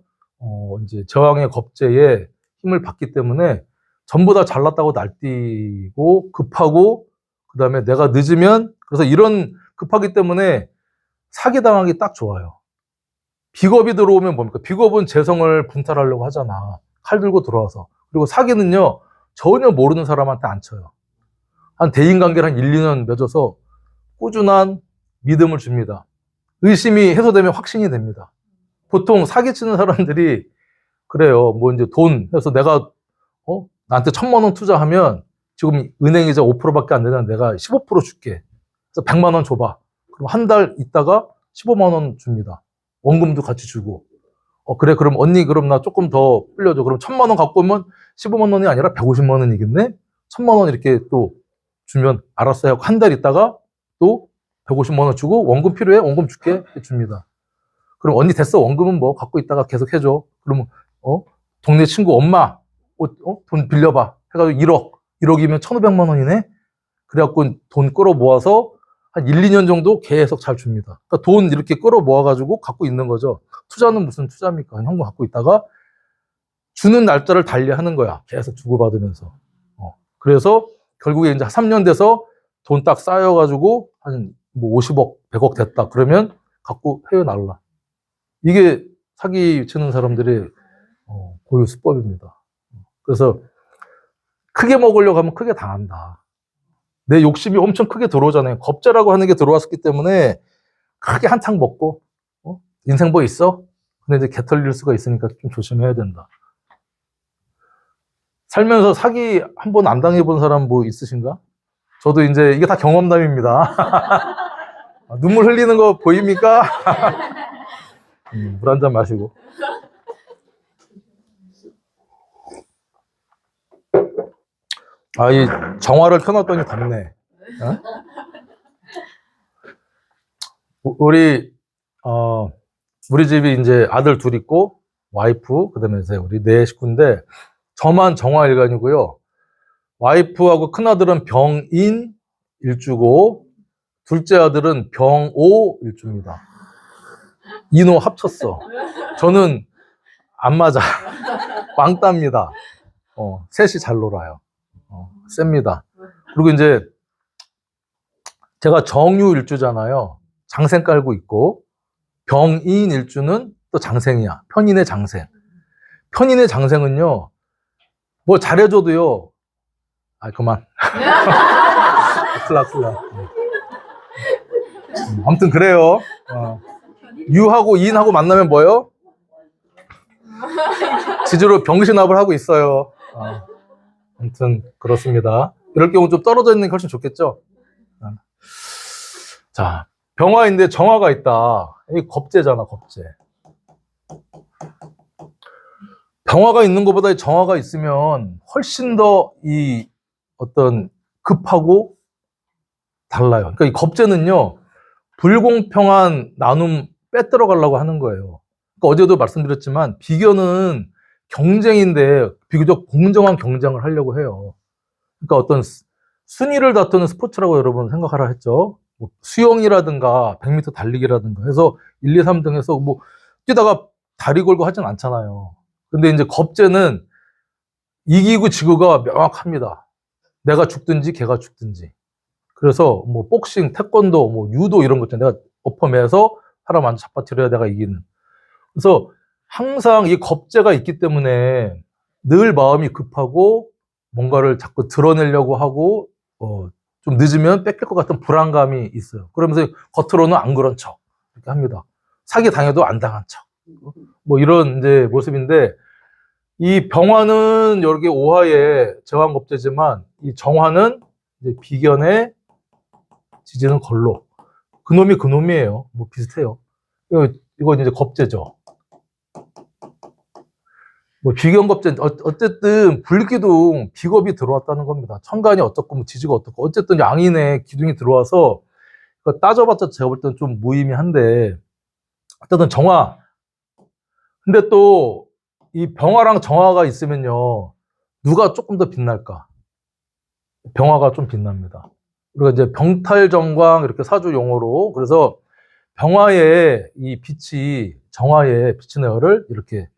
이제 저항의 겁재에 힘을 받기 때문에 전부 다 잘났다고 날뛰고 급하고 그다음에 내가 늦으면 그래서 이런 급하기 때문에 사기당하기 딱 좋아요. 비겁이 들어오면 뭡니까? 비겁은 재성을 분탈하려고 하잖아. 칼 들고 들어와서. 그리고 사기는요. 전혀 모르는 사람한테 안 쳐요. 한 대인관계를 한 1, 2년 맺어서 꾸준한 믿음을 줍니다. 의심이 해소되면 확신이 됩니다. 보통 사기치는 사람들이 그래요. 뭐 이제 돈 해서 내가 나한테 1,000만 원 투자하면 지금 은행이자 5%밖에 안 되는 내가 15% 줄게. 그래서 100만 원 줘봐. 그럼 한 달 있다가 15만 원 줍니다. 원금도 같이 주고. 그래 그럼 언니 그럼 나 조금 더 불려줘. 그럼 1,000만 원 갖고 오면 15만 원이 아니라 150만 원이겠네. 1,000만 원 이렇게 또 주면 알았어요. 한 달 있다가 또 150만 원 주고 원금 필요해? 원금 줄게. 줍니다. 그럼 언니 됐어. 원금은 뭐 갖고 있다가 계속 해줘. 그러면 동네 친구 엄마 돈 빌려봐. 해가지고 1억이면 1,500만 원이네. 그래갖고 돈 끌어 모아서 한 1, 2년 정도 계속 잘 줍니다. 그러니까 돈 이렇게 끌어 모아가지고 갖고 있는 거죠. 투자는 무슨 투자입니까? 현금 갖고 있다가 주는 날짜를 달리하는 거야. 계속 주고받으면서. 그래서 결국에 이제 3년 돼서 돈 딱 쌓여가지고 한 뭐 50억, 100억 됐다. 그러면 갖고 해외 날라. 이게 사기 치는 사람들의 고유 수법입니다. 그래서 크게 먹으려고 하면 크게 당한다. 내 욕심이 엄청 크게 들어오잖아요. 겁재라고 하는 게 들어왔기 때문에 크게 한탕 먹고 인생 뭐 있어? 근데 이제 개 털릴 수가 있으니까 좀 조심해야 된다. 살면서 사기 한 번 안 당해본 사람 뭐 있으신가? 저도 이제 이게 다 경험담입니다. 눈물 흘리는 거 보입니까? 물 한 잔 마시고. 이 정화를 켜놨더니 덥네. 우리 집이 이제 아들 둘 있고, 와이프, 그 다음에 이제 우리 네 식구인데, 저만 정화일간이고요. 와이프하고 큰아들은 병인 일주고, 둘째 아들은 병오 일주입니다. 인호 합쳤어. 저는 안 맞아. 왕따입니다. 셋이 잘 놀아요. 셉니다. 그리고 이제 제가 정유 일주잖아요. 장생 깔고 있고 병인 일주는 또 장생이야. 편인의 장생. 편인의 장생은요. 뭐 잘해줘도요. 그만. 클라. 아무튼 그래요. 유하고 인하고 만나면 뭐예요? 지지로 병신합을 하고 있어요. 아무튼 그렇습니다. 이럴 경우 좀 떨어져 있는 게 훨씬 좋겠죠. 자, 병화인데 정화가 있다. 이 겁재잖아, 겁재. 병화가 있는 것보다 정화가 있으면 훨씬 더 이 어떤 급하고 달라요. 그러니까 이 겁재는요, 불공평한 나눔 빼들어 가려고 하는 거예요. 그러니까 어제도 말씀드렸지만 비견은 경쟁인데 비교적 공정한 경쟁을 하려고 해요. 그러니까 어떤 순위를 다투는 스포츠라고 여러분 생각하라 했죠. 뭐 수영이라든가 100m 달리기라든가 해서 1, 2, 3등 해서 뭐 뛰다가 다리 걸고 하진 않잖아요. 근데 이제 겁재는 이기고 지고가 명확합니다. 내가 죽든지 걔가 죽든지. 그래서 뭐 복싱, 태권도, 뭐 유도 이런 거 있잖아요. 내가 엎어매서 사람 완전 잡아뜨려야 내가 이기는. 그래서 항상 이 겁재가 있기 때문에 늘 마음이 급하고 뭔가를 자꾸 드러내려고 하고 좀 늦으면 뺏길 것 같은 불안감이 있어요. 그러면서 겉으로는 안 그런 척 이렇게 합니다. 사기 당해도 안 당한 척. 뭐 이런 이제 모습인데 이 병화는 여기 오화의 제왕겁재지만 이 정화는 이제 비견의 지지는 걸로. 그놈이 그놈이에요. 뭐 비슷해요. 이거 이제 겁재죠. 뭐 비견겁재 어쨌든 불기둥 비겁이 들어왔다는 겁니다. 천간이 어떻고 뭐 지지가 어떻고 어쨌든 양인의 기둥이 들어와서 따져봤자 제가 볼 때는 좀 무의미한데 어쨌든 정화. 근데 또 이 병화랑 정화가 있으면요 누가 조금 더 빛날까? 병화가 좀 빛납니다. 그리고 이제 병탈정광 이렇게 사주 용어로 그래서 병화의 이 빛이 정화에 비치는 열을 이렇게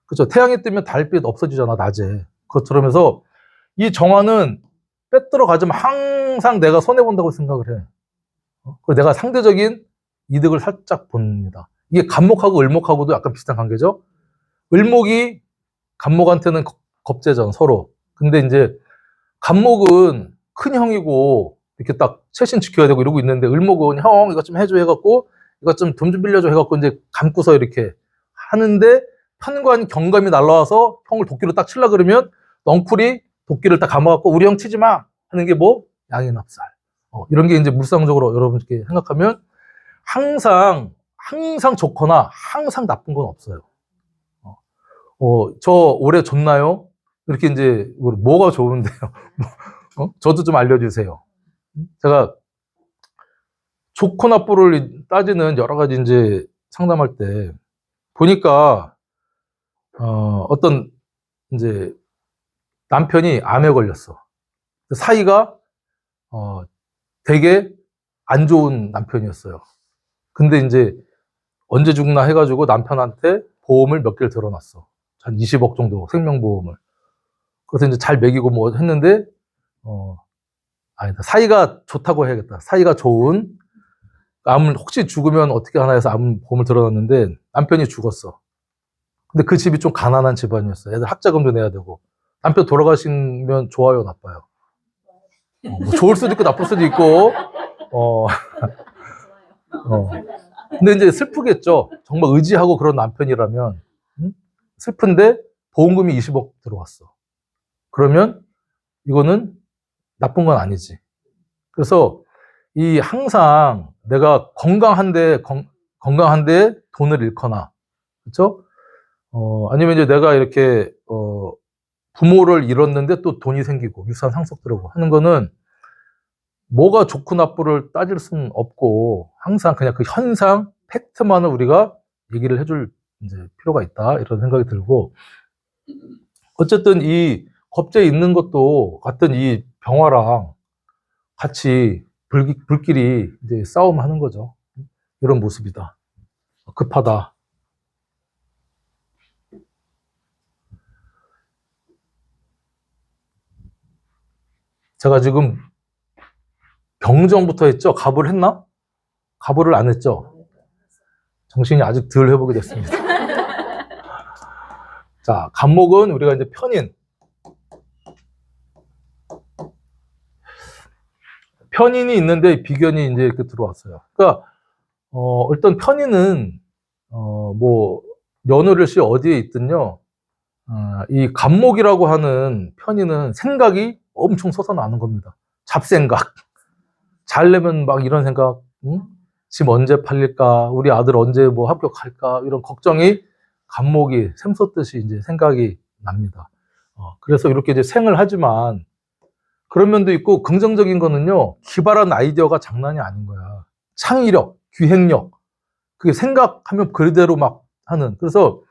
그렇죠. 태양이 뜨면 달빛 없어지잖아 낮에. 그것처럼 해서 이 정화는 빼들어 가지면 항상 내가 손해 본다고 생각을 해. 그리고 내가 상대적인 이득을 살짝 봅니다. 이게 간목하고 을목하고도 약간 비슷한 관계죠. 을목이 간목한테는 겁재전 서로. 근데 이제 간목은 큰 형이고 이렇게 딱 최신 지켜야 되고 이러고 있는데 을목은 형 이것 좀 해줘 해갖고 이것 좀 돈 좀 빌려줘 해갖고 이제 감고서 이렇게 하는데 편관 경감이 날라와서 형을 도끼로 딱 칠라 그러면 넝쿨이 도끼를 딱 감아갖고 우리 형 치지 마 하는 게 뭐 양인합살. 이런 게 이제 물상적으로 여러분께 생각하면 항상 좋거나 항상 나쁜 건 없어요. 저 올해 좋나요? 이렇게 이제 뭐가 좋은데요? 저도 좀 알려주세요. 제가 좋고 나쁘를 따지는 여러 가지 이제 상담할 때 보니까 어떤 이제 남편이 암에 걸렸어. 사이가 되게 안 좋은 남편이었어요. 근데 이제 언제 죽나 해가지고 남편한테 보험을 몇 개를 들어놨어. 한 20억 정도 생명보험을. 그래서 이제 잘 먹이고 뭐 했는데 아니다. 사이가 좋다고 해야겠다. 사이가 좋은 암을 혹시 죽으면 어떻게 하나 해서 암 보험을 들어놨는데 남편이 죽었어. 근데 그 집이 좀 가난한 집안이었어. 애들 학자금도 내야 되고. 남편 돌아가시면 좋아요, 나빠요? 뭐 좋을 수도 있고 나쁠 수도 있고. 근데 이제 슬프겠죠. 정말 의지하고 그런 남편이라면. 슬픈데 보험금이 20억 들어왔어. 그러면 이거는 나쁜 건 아니지. 그래서 이 항상 내가 건강한데 돈을 잃거나, 그렇죠? 아니면 이제 내가 이렇게 부모를 잃었는데 또 돈이 생기고 유산 상속 들어오고 하는 거는 뭐가 좋고 나쁘를 따질 수는 없고 항상 그냥 그 현상, 팩트만을 우리가 얘기를 해줄 이제 필요가 있다 이런 생각이 들고 어쨌든 이 겁재에 있는 것도 같은 이 병화랑 같이 불길이 이제 싸움하는 거죠. 이런 모습이다. 급하다. 제가 지금 병정부터 했죠? 갑을 했나? 갑을 안 했죠? 정신이 아직 덜 회복이 됐습니다. 자, 간목은 우리가 이제 편인. 편인이 있는데 비견이 이제 이렇게 들어왔어요. 그러니까, 일단 편인은, 뭐, 며느리씨 어디에 있든요. 이 간목이라고 하는 편의는 생각이 엄청 솟아나는 겁니다. 잡생각. 잘려면 막 이런 생각, 응? 집 언제 팔릴까? 우리 아들 언제 뭐 합격할까? 이런 걱정이 간목이 샘솟듯이 이제 생각이 납니다. 그래서 이렇게 이제 생을 하지만 그런 면도 있고 긍정적인 거는요. 기발한 아이디어가 장난이 아닌 거야. 창의력, 기획력. 그게 생각하면 그대로 막 하는. 그래서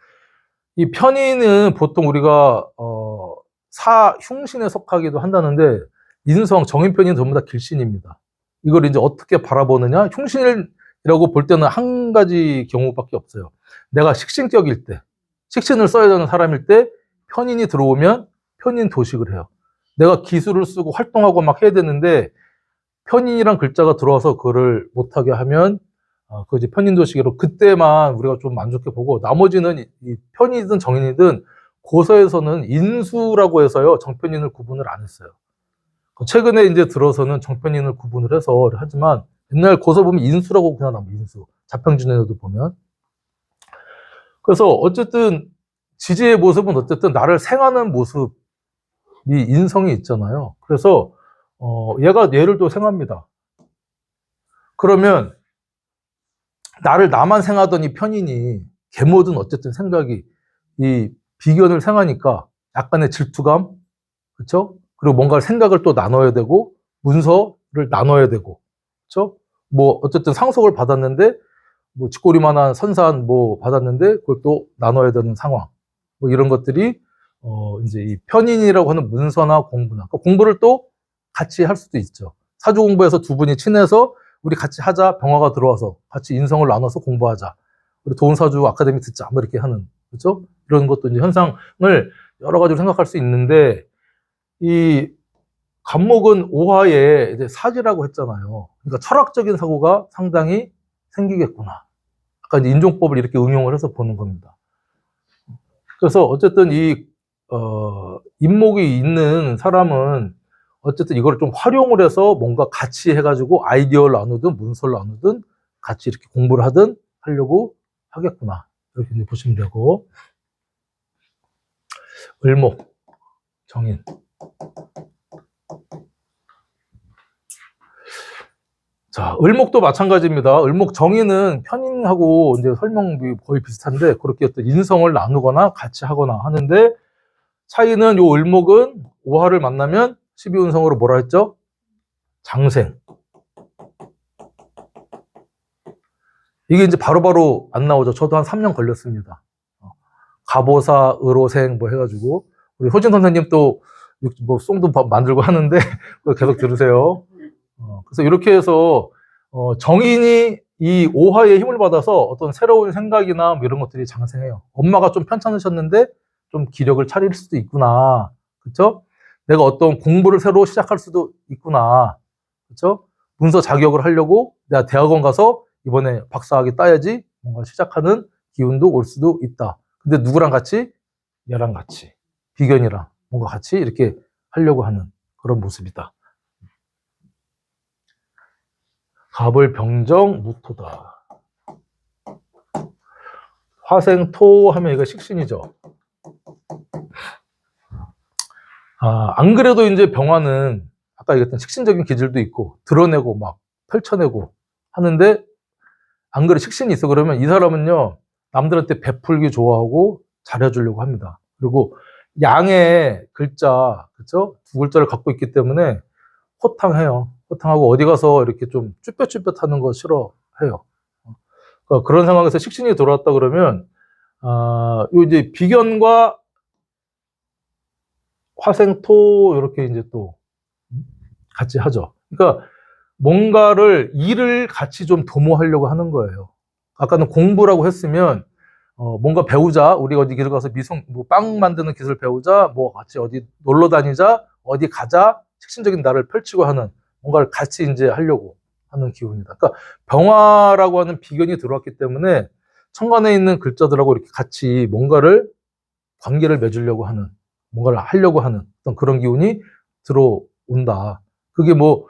이 편의는 보통 우리가 사흉신에 속하기도 한다는데 인성, 정인편의는 전부 다 길신입니다. 이걸 이제 어떻게 바라보느냐? 흉신이라고 볼 때는 한 가지 경우밖에 없어요. 내가 식신격일 때, 식신을 써야 되는 사람일 때 편인이 들어오면 편인 도식을 해요. 내가 기술을 쓰고 활동하고 막 해야 되는데 편인이란 글자가 들어와서 그거를 못하게 하면 그 이제 편인도식으로 그때만 우리가 좀 만족해 보고 나머지는 이 편이든 정인이든 고서에서는 인수라고 해서요 정편인을 구분을 안 했어요. 최근에 이제 들어서는 정편인을 구분을 해서 하지만 옛날 고서 보면 인수라고 그냥 나옵니다. 인수. 자평준에도 보면. 그래서 어쨌든 지지의 모습은 어쨌든 나를 생하는 모습이 인성이 있잖아요. 그래서 얘가 얘를 또 생합니다. 그러면 나를 나만 생하더니 편인이 계모든 어쨌든 생각이 이 비견을 생하니까 약간의 질투감, 그렇죠? 그리고 뭔가 생각을 또 나눠야 되고 문서를 나눠야 되고, 그렇죠? 뭐 어쨌든 상속을 받았는데 뭐 쥐꼬리만한 선산 뭐 받았는데 그걸 또 나눠야 되는 상황, 뭐 이런 것들이 이제 이 편인이라고 하는 문서나 공부나 그러니까 공부를 또 같이 할 수도 있죠. 사주 공부에서 두 분이 친해서 우리 같이 하자, 병화가 들어와서 같이 인성을 나눠서 공부하자, 우리 도운사주 아카데미 듣자, 뭐 이렇게 하는, 그렇죠? 이런 것도 이제 현상을 여러 가지로 생각할 수 있는데 이 간목은 오화에 이제 사지라고 했잖아요. 그러니까 철학적인 사고가 상당히 생기겠구나. 아까 이제 인종법을 이렇게 응용을 해서 보는 겁니다. 그래서 어쨌든 이 인목이 있는 사람은 어쨌든 이걸 좀 활용을 해서 뭔가 같이 해가지고 아이디어를 나누든 문서를 나누든 같이 이렇게 공부를 하든 하려고 하겠구나. 이렇게 이제 보시면 되고. 을목, 정인. 자, 을목도 마찬가지입니다. 을목 정인은 편인하고 이제 설명이 거의 비슷한데 그렇게 어떤 인성을 나누거나 같이 하거나 하는데 차이는 요 을목은 오화를 만나면 12운성으로 뭐라 했죠? 장생. 이게 이제 바로바로 안 나오죠. 저도 한 3년 걸렸습니다. 가보사, 을오생 뭐 해가지고 우리 효진 선생님 또 뭐 송도 만들고 하는데 계속 들으세요. 그래서 이렇게 해서 정인이 이 오화의 힘을 받아서 어떤 새로운 생각이나 뭐 이런 것들이 장생해요. 엄마가 좀 편찮으셨는데 좀 기력을 차릴 수도 있구나. 그렇죠? 내가 어떤 공부를 새로 시작할 수도 있구나. 그렇죠? 문서 자격을 하려고 내가 대학원 가서 이번에 박사학위 따야지 뭔가 시작하는 기운도 올 수도 있다. 근데 누구랑 같이? 얘랑 같이. 비견이랑 뭔가 같이 이렇게 하려고 하는 그런 모습이다. 갑을 병정 무토다. 화생토 하면 이거 식신이죠. 안 그래도 이제 병화는 아까 얘기했던 식신적인 기질도 있고 드러내고 막 펼쳐내고 하는데 안 그래 식신이 있어 그러면 이 사람은요 남들한테 베풀기 좋아하고 잘해주려고 합니다. 그리고 양의 글자, 그렇죠? 두 글자를 갖고 있기 때문에 호탕해요. 호탕하고 어디 가서 이렇게 좀 쭈뼛쭈뼛하는 거 싫어해요. 그러니까 그런 상황에서 식신이 돌아왔다 그러면 요 이제 비견과 화생토 이렇게 이제 또 같이 하죠. 그러니까 뭔가를 일을 같이 좀 도모하려고 하는 거예요. 아까는 공부라고 했으면 뭔가 배우자, 우리 어디 길 가서 뭐 빵 만드는 기술 배우자, 뭐 같이 어디 놀러 다니자, 어디 가자, 식신적인 나를 펼치고 하는 뭔가를 같이 이제 하려고 하는 기운이다. 그러니까 병화라고 하는 비견이 들어왔기 때문에 천간에 있는 글자들하고 이렇게 같이 뭔가를 관계를 맺으려고 하는, 뭔가를 하려고 하는 어떤 그런 기운이 들어온다. 그게 뭐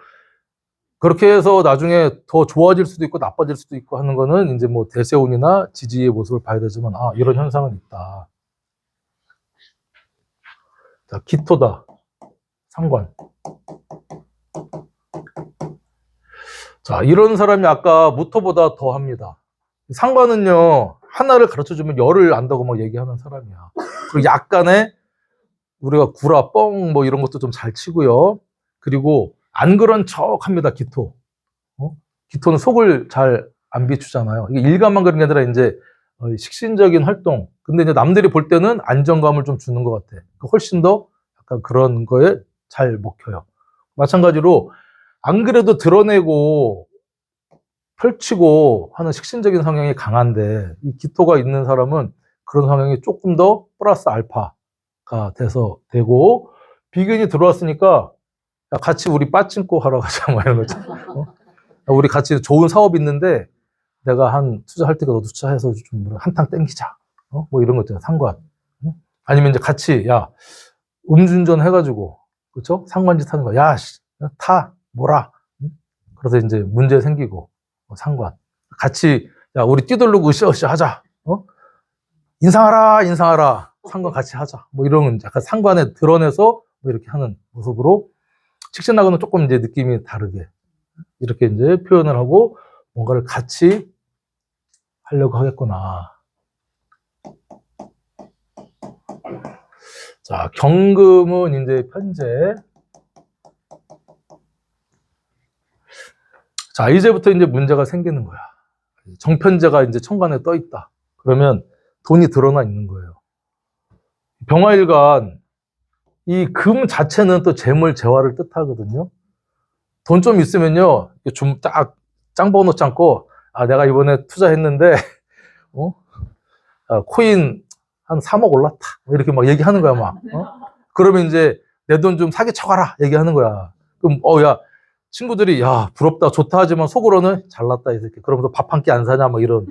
그렇게 해서 나중에 더 좋아질 수도 있고 나빠질 수도 있고 하는 거는 이제 뭐 대세운이나 지지의 모습을 봐야 되지만, 이런 현상은 있다. 자, 기토다. 상관. 자, 이런 사람이 아까 무토보다 더 합니다. 상관은요, 하나를 가르쳐 주면 열을 안다고 막 얘기하는 사람이야. 그리고 약간의 우리가 구라, 뻥, 뭐 이런 것도 좀 잘 치고요. 그리고 안 그런 척 합니다, 기토. 기토는 속을 잘 안 비추잖아요. 이게 일감만 그런 게 아니라 이제 식신적인 활동. 근데 이제 남들이 볼 때는 안정감을 좀 주는 것 같아. 훨씬 더 약간 그런 거에 잘 먹혀요. 마찬가지로 안 그래도 드러내고 펼치고 하는 식신적인 성향이 강한데, 이 기토가 있는 사람은 그런 성향이 조금 더 플러스 알파가 돼서 되고, 비견이 들어왔으니까 야, 같이 우리 빠찡고 하러 가자 뭐 이런 거죠. 우리 같이 좋은 사업 있는데 내가 한 투자할 때가 너도 투자해서 좀 한탕 땡기자. 뭐 이런 거 있잖아요. 상관. 아니면 이제 같이 야 음주운전 해가지고 그렇죠? 상관짓 하는 거. 야 타 뭐라. 그래서 이제 문제 생기고 상관. 같이 야 우리 뛰돌르고 으쌰으쌰 하자. 인상하라 인상하라. 상관 같이 하자. 뭐 이런 약간 상관에 드러내서 뭐 이렇게 하는 모습으로 식신하고는 조금 이제 느낌이 다르게 이렇게 이제 표현을 하고 뭔가를 같이 하려고 하겠구나. 자, 경금은 이제 편재. 자, 이제부터 이제 문제가 생기는 거야. 정편재가 이제 천간에 떠 있다. 그러면 돈이 드러나 있는 거예요. 병화일간, 이 금 자체는 또 재물 재화를 뜻하거든요. 돈 좀 있으면요, 좀 딱 짱번호 짱고, 내가 이번에 투자했는데, 코인 한 3억 올랐다. 이렇게 막 얘기하는 거야, 막. 그러면 이제 내 돈 좀 사기 쳐가라. 얘기하는 거야. 그럼, 야, 친구들이, 야, 부럽다, 좋다 하지만 속으로는 잘났다, 이 새끼. 그러면서 밥 한 끼 안 사냐, 막 이런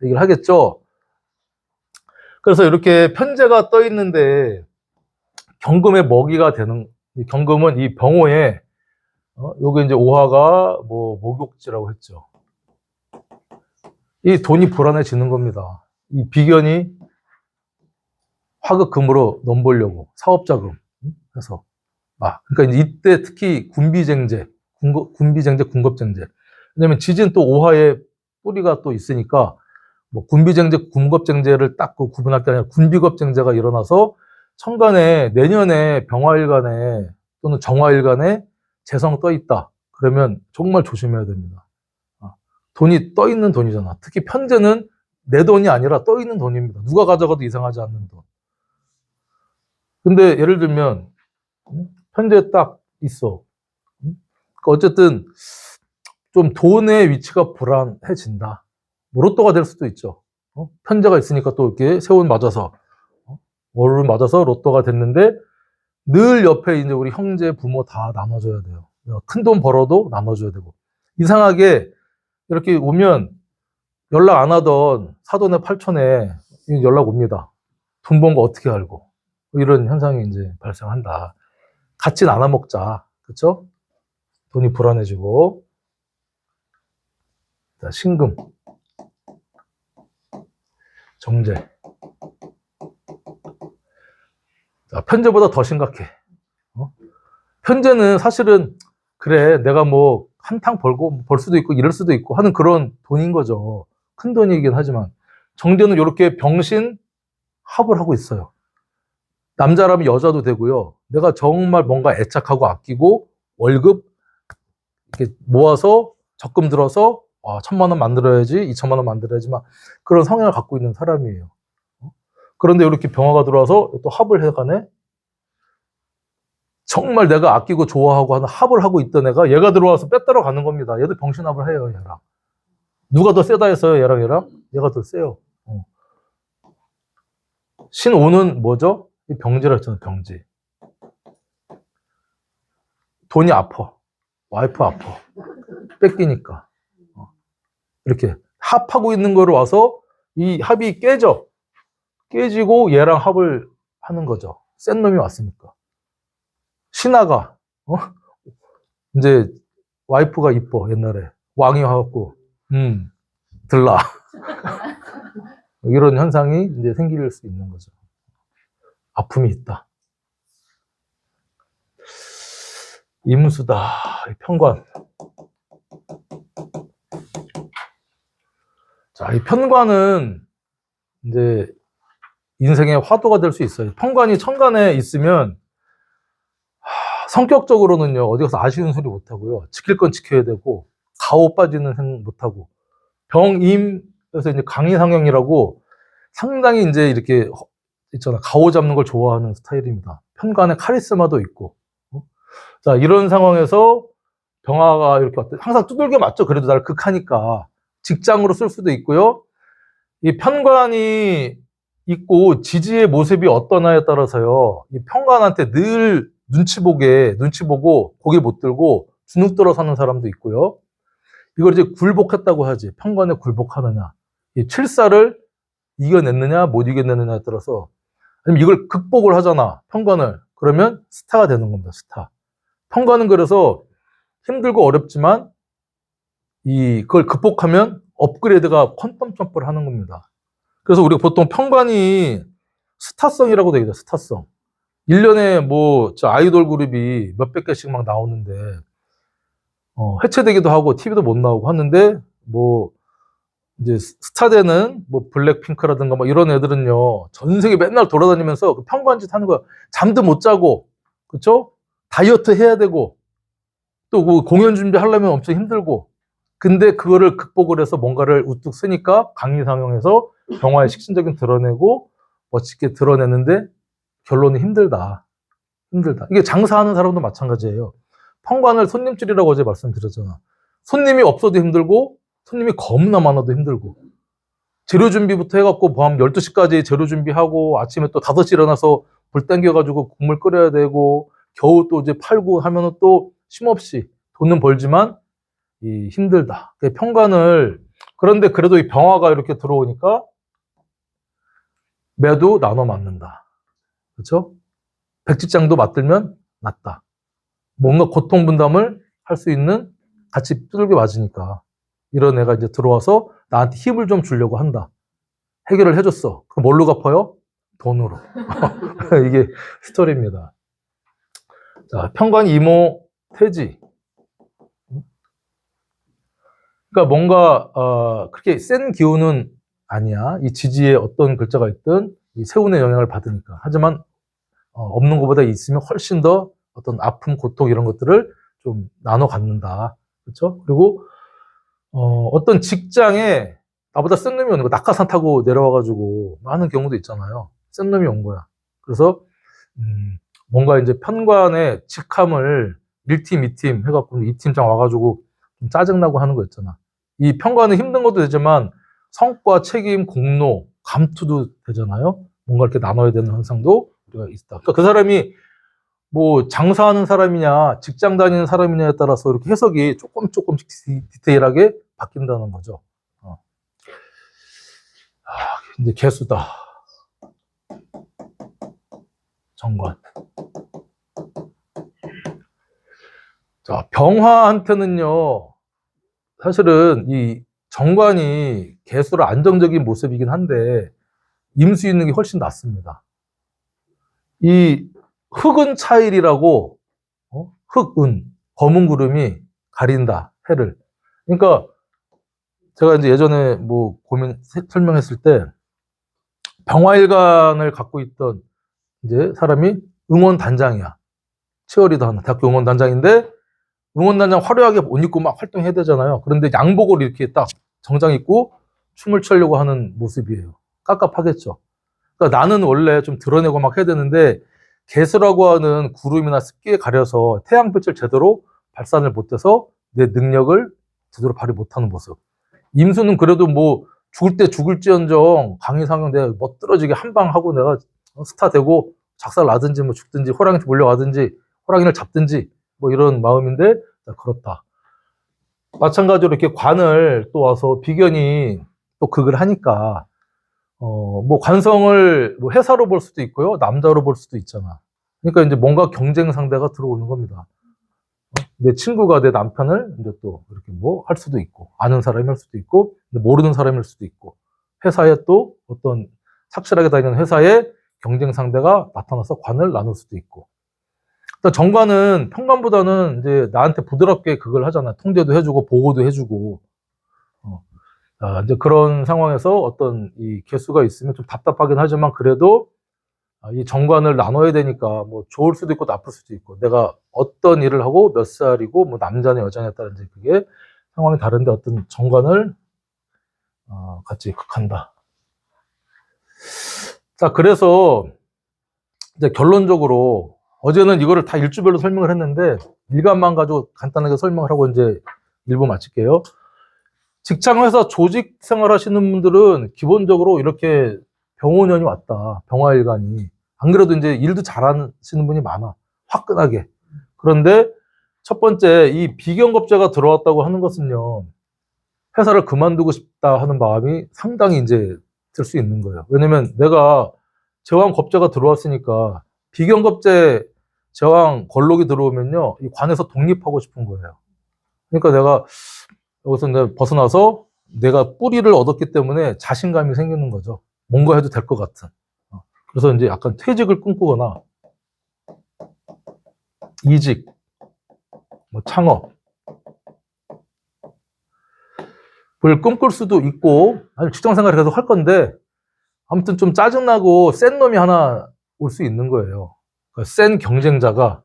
얘기를 하겠죠. 그래서 이렇게 편재가 떠 있는데, 경금의 먹이가 되는, 경금은 이 병호에, 요게 이제 오화가 뭐, 목욕지라고 했죠. 이 돈이 불안해지는 겁니다. 이 비견이 화극금으로 넘보려고 사업자금 해서 그러니까 이때 특히 군비쟁제, 군급쟁제. 왜냐면 지진 또 오화에 뿌리가 또 있으니까 뭐 군비쟁제, 군급쟁제를 딱 구분할 게 아니라 군비급쟁제가 일어나서 천간에 내년에 병화일간에 또는 정화일간에 재성 떠 있다. 그러면 정말 조심해야 됩니다. 돈이 떠 있는 돈이잖아. 특히 편재는 내 돈이 아니라 떠 있는 돈입니다. 누가 가져가도 이상하지 않는 돈. 근데 예를 들면 편재 딱 있어. 어쨌든 좀 돈의 위치가 불안해진다. 뭐 로또가 될 수도 있죠. 편재가 있으니까 또 이렇게 세운 맞아서 월을 맞아서 로또가 됐는데 늘 옆에 이제 우리 형제 부모 다 나눠줘야 돼요. 큰 돈 벌어도 나눠줘야 되고 이상하게 이렇게 오면 연락 안 하던 사돈의 팔촌에 연락 옵니다. 돈 번 거 어떻게 알고 이런 현상이 이제 발생한다. 같이 나눠 먹자. 그렇죠? 돈이 불안해지고. 자, 신금. 정제. 자, 편제보다 더 심각해. 편제는 사실은 그래 내가 뭐 한탕 벌 수도 있고 이럴 수도 있고 하는 그런 돈인 거죠. 큰 돈이긴 하지만 정제는 이렇게 병신 합을 하고 있어요. 남자라면 여자도 되고요. 내가 정말 뭔가 애착하고 아끼고 월급 이렇게 모아서 적금 들어서 1,000만 원 만들어야지, 2천만 원 만들어야지 막 그런 성향을 갖고 있는 사람이에요. 그런데 이렇게 병화가 들어와서 또 합을 해가네. 정말 내가 아끼고 좋아하고 하는 합을 하고 있던 애가 얘가 들어와서 빼따라 가는 겁니다. 얘도 병신합을 해요, 얘랑. 누가 더 세다 했어요, 얘랑? 얘가 더 세요. 신오는 뭐죠? 병지라 했잖아요, 병지. 돈이 아파. 와이프 아파. 뺏기니까. 이렇게 합하고 있는 거를 와서 이 합이 깨져. 깨지고 얘랑 합을 하는 거죠. 센 놈이 왔으니까. 신하가, 이제 와이프가 이뻐, 옛날에. 왕이 와갖고, 들라. 이런 현상이 이제 생길 수 있는 거죠. 아픔이 있다. 임수다. 편관. 자, 이 편관은 이제 인생의 화두가 될 수 있어요. 편관이 천간에 있으면 성격적으로는요, 어디 가서 아쉬운 소리 못하고요. 지킬 건 지켜야 되고, 가오 빠지는 생각 못하고, 병임에서 이제 강의상형이라고 상당히 이제 이렇게 있잖아. 가오 잡는 걸 좋아하는 스타일입니다. 편간에 카리스마도 있고. 자, 이런 상황에서 병화가 이렇게 왔다. 항상 두들겨 맞죠. 그래도 날 극하니까. 직장으로 쓸 수도 있고요. 이 편관이 있고 지지의 모습이 어떠냐에 따라서요. 이 편관한테 늘 눈치 보고 고개 못 들고 주눅 들어 사는 사람도 있고요. 이걸 이제 굴복했다고 하지. 편관에 굴복하느냐. 이 칠사를 이겨냈느냐, 못 이겨냈느냐에 따라서. 아니면 이걸 극복을 하잖아. 편관을. 그러면 스타가 되는 겁니다. 스타. 편관은 그래서 힘들고 어렵지만 그걸 극복하면 업그레이드가 퀀텀 점프를 하는 겁니다. 그래서 우리가 보통 편관이 스타성이라고 되겠죠. 스타성. 1년에 저 아이돌 그룹이 몇백 개씩 막 나오는데, 해체되기도 하고, TV도 못 나오고 하는데, 이제 스타되는, 블랙핑크라든가 이런 애들은요, 전 세계 맨날 돌아다니면서 그 편관짓 하는 거야. 잠도 못 자고, 그쵸? 다이어트 해야 되고, 또 그 공연 준비하려면 엄청 힘들고, 근데 그거를 극복을 해서 뭔가를 우뚝 쓰니까 강의상형에서 병화의 식신적인 드러내고 멋지게 드러내는데 결론이 힘들다. 이게 장사하는 사람도 마찬가지예요. 편관을 손님줄이라고 어제 말씀드렸잖아. 손님이 없어도 힘들고 손님이 겁나 많아도 힘들고 재료 준비부터 해갖고 밤 12시까지 재료 준비하고 아침에 또 5시 일어나서 불 땡겨가지고 국물 끓여야 되고 겨우 또 이제 팔고 하면은 또 쉼없이 돈은 벌지만 힘들다. 편관을 그런데 그래도 이 병화가 이렇게 들어오니까 매도 나눠 맞는다. 그렇죠? 백지장도 맞들면 낫다. 뭔가 고통 분담을 할 수 있는 같이 두들겨 맞으니까 이런 애가 이제 들어와서 나한테 힘을 좀 주려고 한다. 해결을 해줬어. 그럼 뭘로 갚아요? 돈으로. 이게 스토리입니다. 자, 편관 이모 태지. 그러니까 뭔가 그렇게 센 기운은 아니야. 이 지지에 어떤 글자가 있든 이 세운의 영향을 받으니까. 하지만 없는 것보다 있으면 훨씬 더 어떤 아픔, 고통 이런 것들을 좀 나눠 갖는다. 그렇죠? 그리고 어떤 직장에 나보다 센 놈이 오는 거 낙하산 타고 내려와가지고 하는 경우도 있잖아요. 센 놈이 온 거야. 그래서 뭔가 이제 편관의 직함을 1팀, 2팀 해갖고 2팀장 와가지고 좀 짜증나고 하는 거 있잖아. 이 편관은 힘든 것도 되지만 성과, 책임, 공로, 감투도 되잖아요. 뭔가 이렇게 나눠야 되는 현상도 우리가 있다. 그러니까 그 사람이 장사하는 사람이냐, 직장 다니는 사람이냐에 따라서 이렇게 해석이 조금씩 디테일하게 바뀐다는 거죠. 근데 개수다. 정관. 자, 병화한테는요, 사실은 이 정관이 개수로 안정적인 모습이긴 한데, 임수 있는 게 훨씬 낫습니다. 이 흑은 차일이라고, 흑은, 검은 구름이 가린다, 해를. 그러니까, 제가 이제 예전에 설명했을 때, 병화일간을 갖고 있던 이제 사람이 응원단장이야. 치어리더 하는 대학교 응원단장인데, 응원단장 화려하게 옷 입고 막 활동해야 되잖아요. 그런데 양복을 이렇게 딱 정장 입고 춤을 추려고 하는 모습이에요. 깝깝하겠죠. 그러니까 나는 원래 좀 드러내고 막 해야 되는데 개수라고 하는 구름이나 습기에 가려서 태양빛을 제대로 발산을 못해서 내 능력을 제대로 발휘 못하는 모습. 임수는 그래도 죽을 때 죽을지언정 강의상형 내가 멋들어지게 한 방 하고 내가 스타 되고 작살 나든지 죽든지 호랑이한테 몰려가든지 호랑이를 잡든지 이런 마음인데 그렇다. 마찬가지로 이렇게 관을 또 와서 비견이 또 극을 하니까 관성을 회사로 볼 수도 있고요. 남자로 볼 수도 있잖아. 그러니까 이제 뭔가 경쟁 상대가 들어오는 겁니다. 내 친구가 내 남편을 이제 또 이렇게 뭐 할 수도 있고, 아는 사람이 할 수도 있고, 모르는 사람일 수도 있고, 회사에 또 어떤 착실하게 다니는 회사에 경쟁 상대가 나타나서 관을 나눌 수도 있고. 그러니까 정관은 평관보다는 이제 나한테 부드럽게 그걸 하잖아. 통제도 해주고, 보고도 해주고. 이제 그런 상황에서 어떤 이 개수가 있으면 좀 답답하긴 하지만 그래도 이 정관을 나눠야 되니까 뭐 좋을 수도 있고 나쁠 수도 있고 내가 어떤 일을 하고 몇 살이고 뭐 남자냐 여자냐에 따라 이제 그게 상황이 다른데 어떤 정관을 같이 극한다. 자, 그래서 이제 결론적으로 어제는 이거를 다 일주별로 설명을 했는데 일간만 가지고 간단하게 설명을 하고 이제 일부 마칠게요. 직장, 회사, 조직 생활 하시는 분들은 기본적으로 이렇게 병원연이 왔다. 병화일간이. 안 그래도 이제 일도 잘하시는 분이 많아. 화끈하게. 그런데 첫 번째, 이 비경겁제가 들어왔다고 하는 것은요, 회사를 그만두고 싶다 하는 마음이 상당히 이제 들 수 있는 거예요. 왜냐면 내가 제왕겁제가 들어왔으니까 비경겁제 제왕 걸록이 들어오면요, 이 관에서 독립하고 싶은 거예요. 그러니까 내가 여기서 이제 벗어나서 내가 뿌리를 얻었기 때문에 자신감이 생기는 거죠. 뭔가 해도 될 것 같은. 그래서 이제 약간 퇴직을 꿈꾸거나 이직, 뭐 창업을 꿈꿀 수도 있고, 아니 직장 생활을 계속 할 건데, 아무튼 좀 짜증나고 센 놈이 하나 올 수 있는 거예요. 그러니까 센 경쟁자가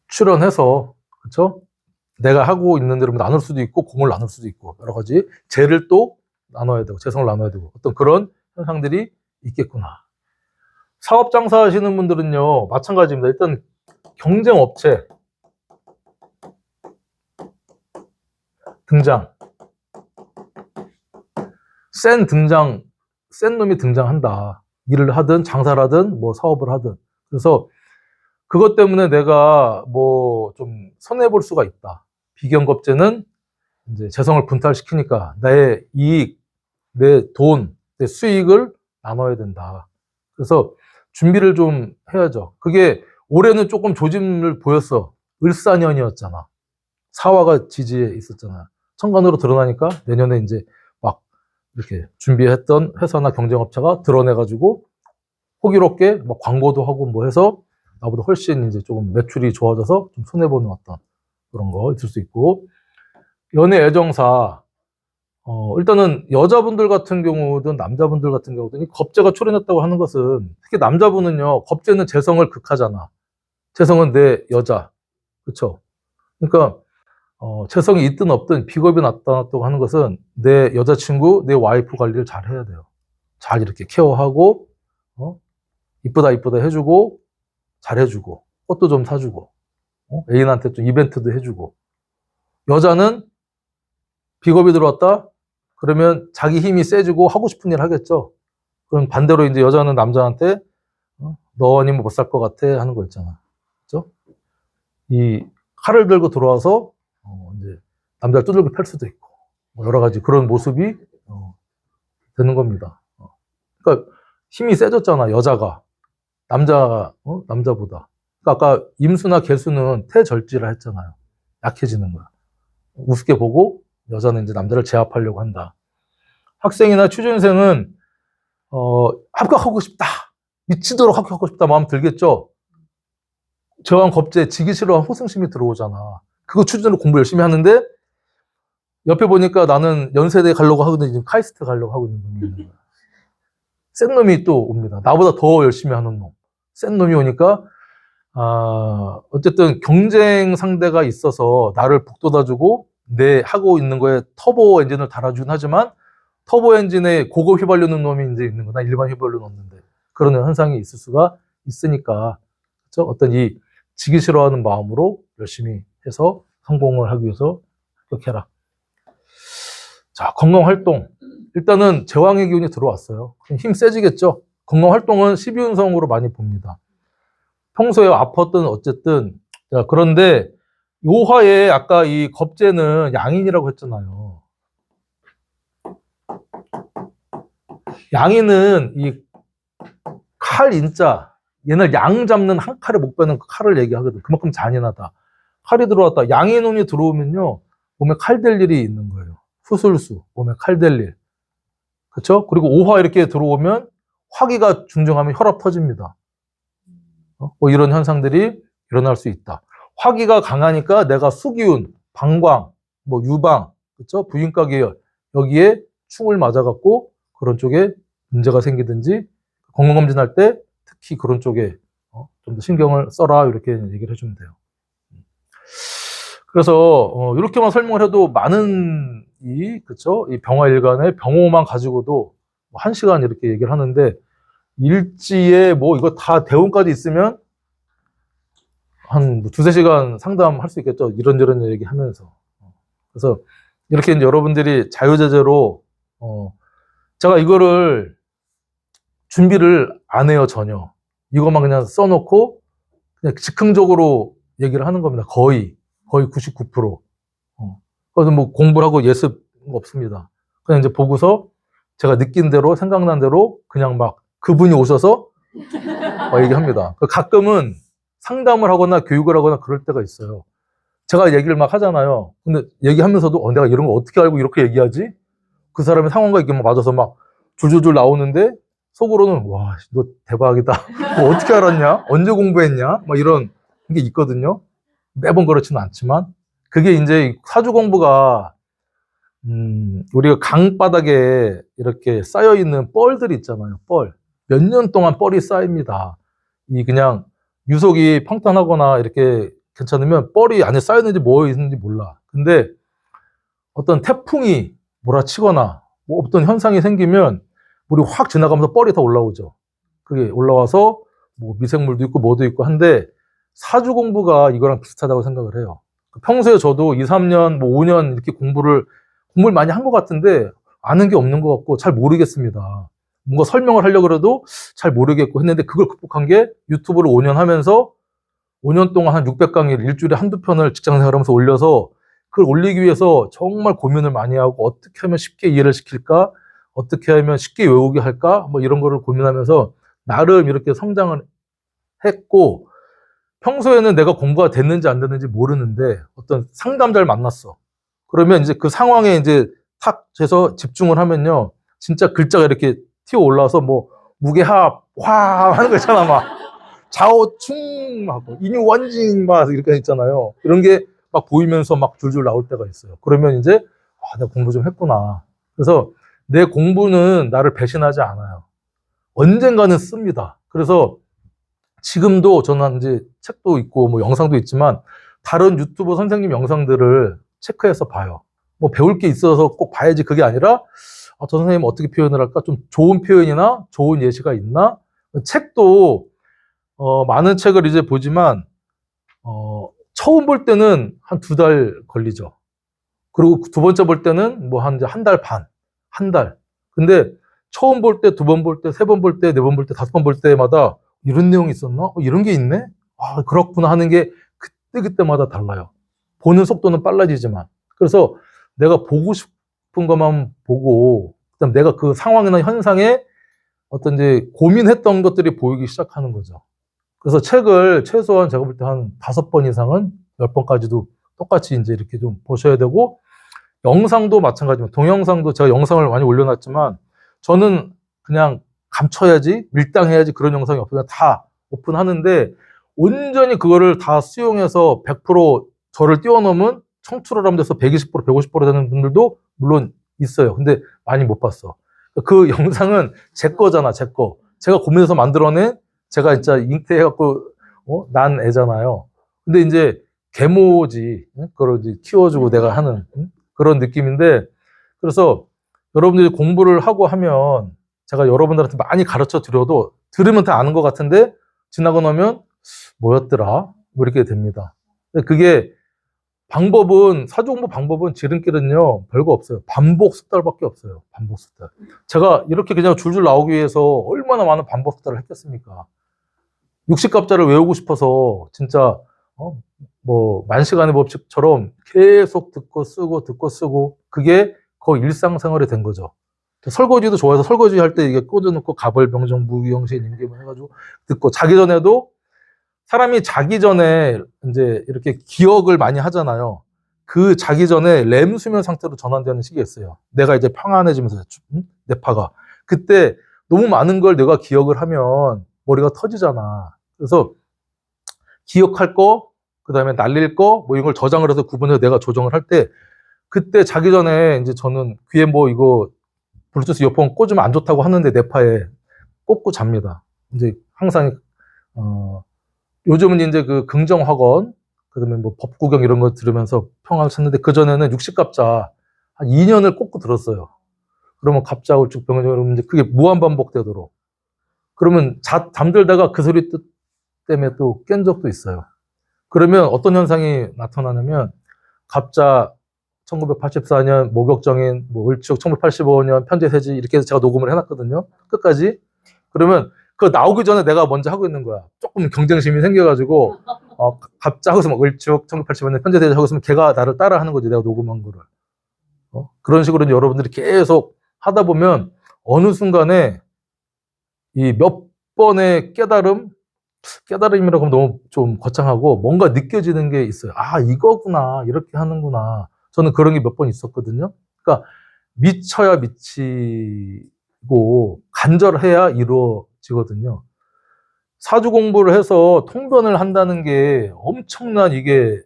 출연해서, 그렇죠? 내가 하고 있는 대로 나눌 수도 있고 공을 나눌 수도 있고 여러 가지 재를 또 나눠야 되고 재성을 나눠야 되고 어떤 그런 현상들이 있겠구나. 사업 장사 하시는 분들은요 마찬가지입니다. 일단 경쟁 업체 등장, 센 놈이 등장한다. 일을 하든 장사를 하든 뭐 사업을 하든. 그래서 그것 때문에 내가 뭐 좀 손해 볼 수가 있다. 비경겁제는 이제 재성을 분탈시키니까 나의 이익, 내 돈, 내 수익을 나눠야 된다. 그래서 준비를 좀 해야죠. 그게 올해는 조금 조짐을 보였어. 을사년이었잖아. 사화가 지지에 있었잖아. 천간으로 드러나니까 내년에 이제 막 이렇게 준비했던 회사나 경쟁업체가 드러내가지고 호기롭게 막 광고도 하고 뭐 해서 나보다 훨씬 이제 조금 매출이 좋아져서 좀 손해보는 어떤 그런 거 있을 수 있고, 연애 애정사, 일단은 여자분들 같은 경우든 남자분들 같은 경우든 이 겁재가 출현했다고 하는 것은 특히 남자분은요, 겁재는 재성을 극하잖아. 재성은 내 여자. 그쵸? 그러니까, 재성이 있든 없든 비겁이 나타났다고 하는 것은 내 여자친구, 내 와이프 관리를 잘 해야 돼요. 잘 이렇게 케어하고, 이쁘다 이쁘다 해주고, 잘해주고, 꽃도 좀 사주고, 애인한테 좀 이벤트도 해주고. 여자는 비겁이 들어왔다? 그러면 자기 힘이 세지고 하고 싶은 일 하겠죠. 그럼 반대로 이제 여자는 남자한테 너 아니면 못 살 것 같아 하는 거 있잖아. 그죠? 이 칼을 들고 들어와서 이제 남자를 두들겨 팰 수도 있고 뭐 여러 가지 그런 모습이 되는 겁니다. 그러니까 힘이 세졌잖아 여자가 남자보다. 그러니까 아까 임수나 개수는 태절지라 했잖아요. 약해지는 거야. 우습게 보고 여자는 이제 남자를 제압하려고 한다. 학생이나 취준생은 합격하고 싶다. 미치도록 합격하고 싶다 마음 들겠죠. 저항 겁제 지기 싫어한 호승심이 들어오잖아. 그거 취준으로 공부 열심히 하는데 옆에 보니까 나는 연세대 가려고 하거든 지금 카이스트 가려고 하고 있는 놈이 있는 거야. 센 놈이 또 옵니다. 나보다 더 열심히 하는 놈. 센 놈이 오니까 어쨌든 경쟁 상대가 있어서 나를 북돋아주고 내 하고 있는 거에 터보 엔진을 달아주긴 하지만 터보 엔진에 고급 휘발유는 놈이 이제 있는 거나 일반 휘발유는 없는데 그런 현상이 있을 수가 있으니까 그렇죠? 어떤 이 지기 싫어하는 마음으로 열심히 해서 성공을 하기 위해서 합격해라. 자, 건강 활동. 일단은 제왕의 기운이 들어왔어요. 힘 세지겠죠? 건강 활동은 12운성으로 많이 봅니다. 평소에 아팠든 어쨌든. 자, 그런데 요화에 아까 이 겁재는 양인이라고 했잖아요. 양인은 이 칼 인자, 얘는 양 잡는 한 칼의 목표는 그 칼을 얘기하거든. 그만큼 잔인하다. 칼이 들어왔다. 양인운이 들어오면요, 몸에 칼 댈 일이 있는 거예요. 후술수, 몸에 칼 댈 일. 그렇죠? 그리고 오화 이렇게 들어오면 화기가 중정하면 혈압 터집니다. 뭐 이런 현상들이 일어날 수 있다. 화기가 강하니까 내가 수기운, 방광, 뭐 유방, 그렇죠? 부인과 계열 여기에 충을 맞아갖고 그런 쪽에 문제가 생기든지 건강검진할 때 특히 그런 쪽에 좀 더 신경을 써라 이렇게 얘기를 해주면 돼요. 그래서 이렇게만 설명을 해도 많은 그쵸? 이 병화일간의 병호만 가지고도 1시간 이렇게 얘기를 하는데 일지에 뭐 이거 다 대원까지 있으면 한 2~3시간 상담할 수 있겠죠. 이런저런 얘기 하면서. 그래서 이렇게 이제 여러분들이 자유자재로 제가 이거를 준비를 안 해요, 전혀. 이것만 그냥 써놓고 그냥 즉흥적으로 얘기를 하는 겁니다. 거의 99%. 그래서 뭐 공부를 하고 예습 없습니다. 그냥 이제 보고서 제가 느낀 대로 생각난 대로 그냥 막 그분이 오셔서 막 얘기합니다. 가끔은 상담을 하거나 교육을 하거나 그럴 때가 있어요. 제가 얘기를 막 하잖아요. 근데 얘기하면서도 내가 이런 거 어떻게 알고 이렇게 얘기하지? 그 사람의 상황과 이게 맞아서 막 줄줄줄 나오는데 속으로는 와, 너 대박이다. 뭐 어떻게 알았냐? 언제 공부했냐? 막 이런 게 있거든요. 매번 그렇지는 않지만 그게 이제 사주 공부가 우리가 강바닥에 이렇게 쌓여 있는 뻘들이 있잖아요. 뻘. 몇 년 동안 뻘이 쌓입니다. 이 그냥 유속이 평탄하거나 이렇게 괜찮으면 뻘이 안에 쌓였는지 뭐 있는지 몰라. 근데 어떤 태풍이 몰아치거나 뭐 어떤 현상이 생기면 물이 확 지나가면서 뻘이 다 올라오죠. 그게 올라와서 뭐 미생물도 있고 뭐도 있고 한데 사주 공부가 이거랑 비슷하다고 생각을 해요. 평소에 저도 2, 3년, 뭐 5년 이렇게 공부를 많이 한 것 같은데 아는 게 없는 것 같고 잘 모르겠습니다. 뭔가 설명을 하려고 해도 잘 모르겠고 했는데 그걸 극복한 게 유튜브를 5년 하면서 5년 동안 한 600강의를 일주일에 한두 편을 직장 생활하면서 올려서 그걸 올리기 위해서 정말 고민을 많이 하고 어떻게 하면 쉽게 이해를 시킬까? 어떻게 하면 쉽게 외우게 할까? 뭐 이런 거를 고민하면서 나름 이렇게 성장을 했고 평소에는 내가 공부가 됐는지 안 됐는지 모르는데 어떤 상담자를 만났어. 그러면 이제 그 상황에 이제 탁 해서 집중을 하면요. 진짜 글자가 이렇게 튀어 올라와서 뭐 무게합, 화 하는 거 있잖아. 막 좌우충 막 인유원징 막 이렇게 있잖아요. 이런 게 막 보이면서 막 줄줄 나올 때가 있어요. 그러면 이제 내가 공부 좀 했구나. 그래서 내 공부는 나를 배신하지 않아요. 언젠가는 씁니다. 그래서 지금도 저는 이제 책도 있고 뭐 영상도 있지만 다른 유튜버 선생님 영상들을 체크해서 봐요. 뭐 배울 게 있어서 꼭 봐야지 그게 아니라 저 선생님 어떻게 표현을 할까? 좀 좋은 표현이나 좋은 예시가 있나? 책도 많은 책을 이제 보지만 처음 볼 때는 한 2달 걸리죠. 그리고 두 번째 볼 때는 뭐 한 달 반, 한 달. 근데 처음 볼 때, 2번 볼 때, 3번 볼 때, 4번 볼 때, 5번 볼 때마다 이런 내용이 있었나? 이런 게 있네? 그렇구나 하는 게 그때마다 달라요. 보는 속도는 빨라지지만. 그래서 내가 보고 싶은 것만 보고, 그다음 내가 그 상황이나 현상에 어떤 이제 고민했던 것들이 보이기 시작하는 거죠. 그래서 책을 최소한 제가 볼 때 한 5번 이상은 10번까지도 똑같이 이제 이렇게 좀 보셔야 되고, 영상도 마찬가지입니다. 동영상도 제가 영상을 많이 올려놨지만, 저는 그냥 감춰야지, 밀당해야지 그런 영상이 없어요. 다 오픈하는데, 온전히 그거를 다 수용해서 100% 저를 뛰어넘은 청출을 하면 돼서 120%, 150% 되는 분들도 물론 있어요. 근데 많이 못 봤어. 그 영상은 제 거잖아, 제 거. 제가 고민해서 만들어낸 제가 진짜 잉태해갖고 난 애잖아요. 근데 이제 계모지, 그걸 이제 키워주고 내가 하는 그런 느낌인데, 그래서 여러분들이 공부를 하고 하면 제가 여러분들한테 많이 가르쳐 드려도 들으면 다 아는 것 같은데 지나고 나면 뭐였더라? 뭐 이렇게 됩니다. 그게 방법은, 사주 공부 방법은 지름길은요 별거 없어요. 반복 숙달밖에 없어요. 반복 숙달. 제가 이렇게 그냥 줄줄 나오기 위해서 얼마나 많은 반복 숙달을 했겠습니까? 60갑자를 외우고 싶어서 진짜 뭐 만시간의 법칙처럼 계속 듣고 쓰고 그게 거의 일상생활이 된 거죠. 설거지도 좋아해서 설거지 할 때 이게 꽂아놓고 가벌병정 무위영신 임계문 해가지고 듣고 자기 전에도 사람이 자기 전에 이제 이렇게 기억을 많이 하잖아요. 그 자기 전에 렘 수면 상태로 전환되는 시기가 있어요. 내가 이제 평안해지면서 뇌파가 그때 너무 많은 걸 내가 기억을 하면 머리가 터지잖아. 그래서 기억할 거, 그 다음에 날릴 거, 뭐 이걸 저장을 해서 구분해서 내가 조정을 할 때, 그때 자기 전에 이제 저는 귀에 뭐 이거 블루투스 이어폰 꽂으면 안 좋다고 하는데 뇌파에 꽂고 잡니다. 이제 항상, 요즘은 이제 그 긍정학원, 그 다음에 뭐 법구경 이런 거 들으면서 평화를 찾는데 그전에는 60갑자 한 2년을 꽂고 들었어요. 그러면 갑자, 울쭉, 병정, 여러분 이제 그게 무한반복되도록. 그러면 잠들다가 그 소리 때문에 또 깬 적도 있어요. 그러면 어떤 현상이 나타나냐면 갑자 1984년 목욕정인 뭐 을축 1985년 편제세지 이렇게 해서 제가 녹음을 해놨거든요. 끝까지. 그러면 그거 나오기 전에 내가 먼저 하고 있는 거야. 조금 경쟁심이 생겨가지고 갑자 하고서 막 을축 1985년 편제세지 하고 있으면 걔가 나를 따라 하는 거지. 내가 녹음한 거를. 그런 식으로 여러분들이 계속 하다 보면 어느 순간에 이 몇 번의 깨달음이라고 하면 너무 좀 거창하고 뭔가 느껴지는 게 있어요. 아, 이거구나. 이렇게 하는구나. 저는 그런 게 몇 번 있었거든요. 그러니까 미쳐야 미치고 간절해야 이루어지거든요. 사주 공부를 해서 통변을 한다는 게 엄청난 이게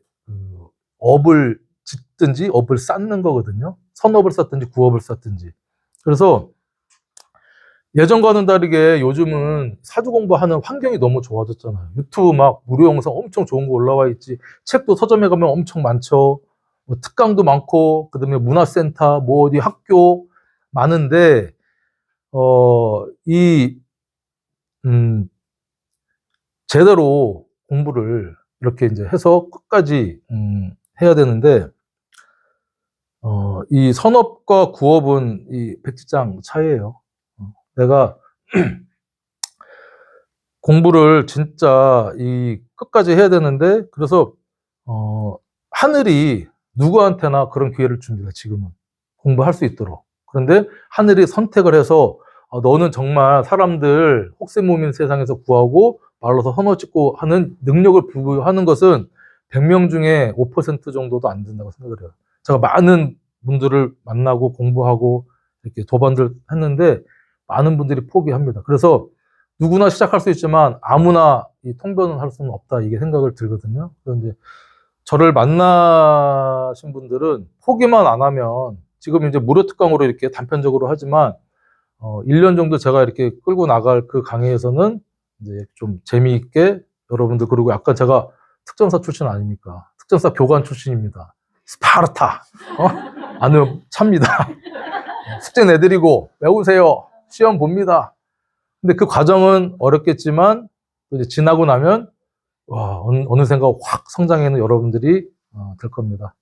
업을 짓든지 업을 쌓는 거거든요. 선업을 쌓든지 구업을 쌓든지. 그래서 예전과는 다르게 요즘은 사주 공부하는 환경이 너무 좋아졌잖아요. 유튜브 막 무료 영상 엄청 좋은 거 올라와 있지. 책도 서점에 가면 엄청 많죠. 뭐 특강도 많고, 그 다음에 문화센터, 뭐 어디 학교 많은데, 이, 제대로 공부를 이렇게 이제 해서 끝까지, 해야 되는데, 이 선업과 구업은 이 백지장 차이예요. 내가 공부를 진짜 이 끝까지 해야 되는데, 그래서, 하늘이 누구한테나 그런 기회를 줍니다, 지금은. 공부할 수 있도록. 그런데 하늘이 선택을 해서, 너는 정말 사람들 혹세무민 세상에서 구하고 말로서 선호 짓고 하는 능력을 부여하는 것은 100명 중에 5% 정도도 안 된다고 생각을 해요. 제가 많은 분들을 만나고 공부하고 이렇게 도반들 했는데 많은 분들이 포기합니다. 그래서 누구나 시작할 수 있지만 아무나 이 통변을 할 수는 없다 이게 생각을 들거든요. 그런데 저를 만나신 분들은 포기만 안 하면 지금 이제 무료 특강으로 이렇게 단편적으로 하지만 1년 정도 제가 이렇게 끌고 나갈 그 강의에서는 이제 좀 재미있게 여러분들 그리고 약간 제가 특전사 출신 아닙니까? 특전사 교관 출신입니다. 스파르타 아니면 찹니다. 숙제 내드리고 외우세요. 시험 봅니다. 근데 그 과정은 어렵겠지만 또 이제 지나고 나면 와 어느샌가 확 성장하는 여러분들이 될 겁니다.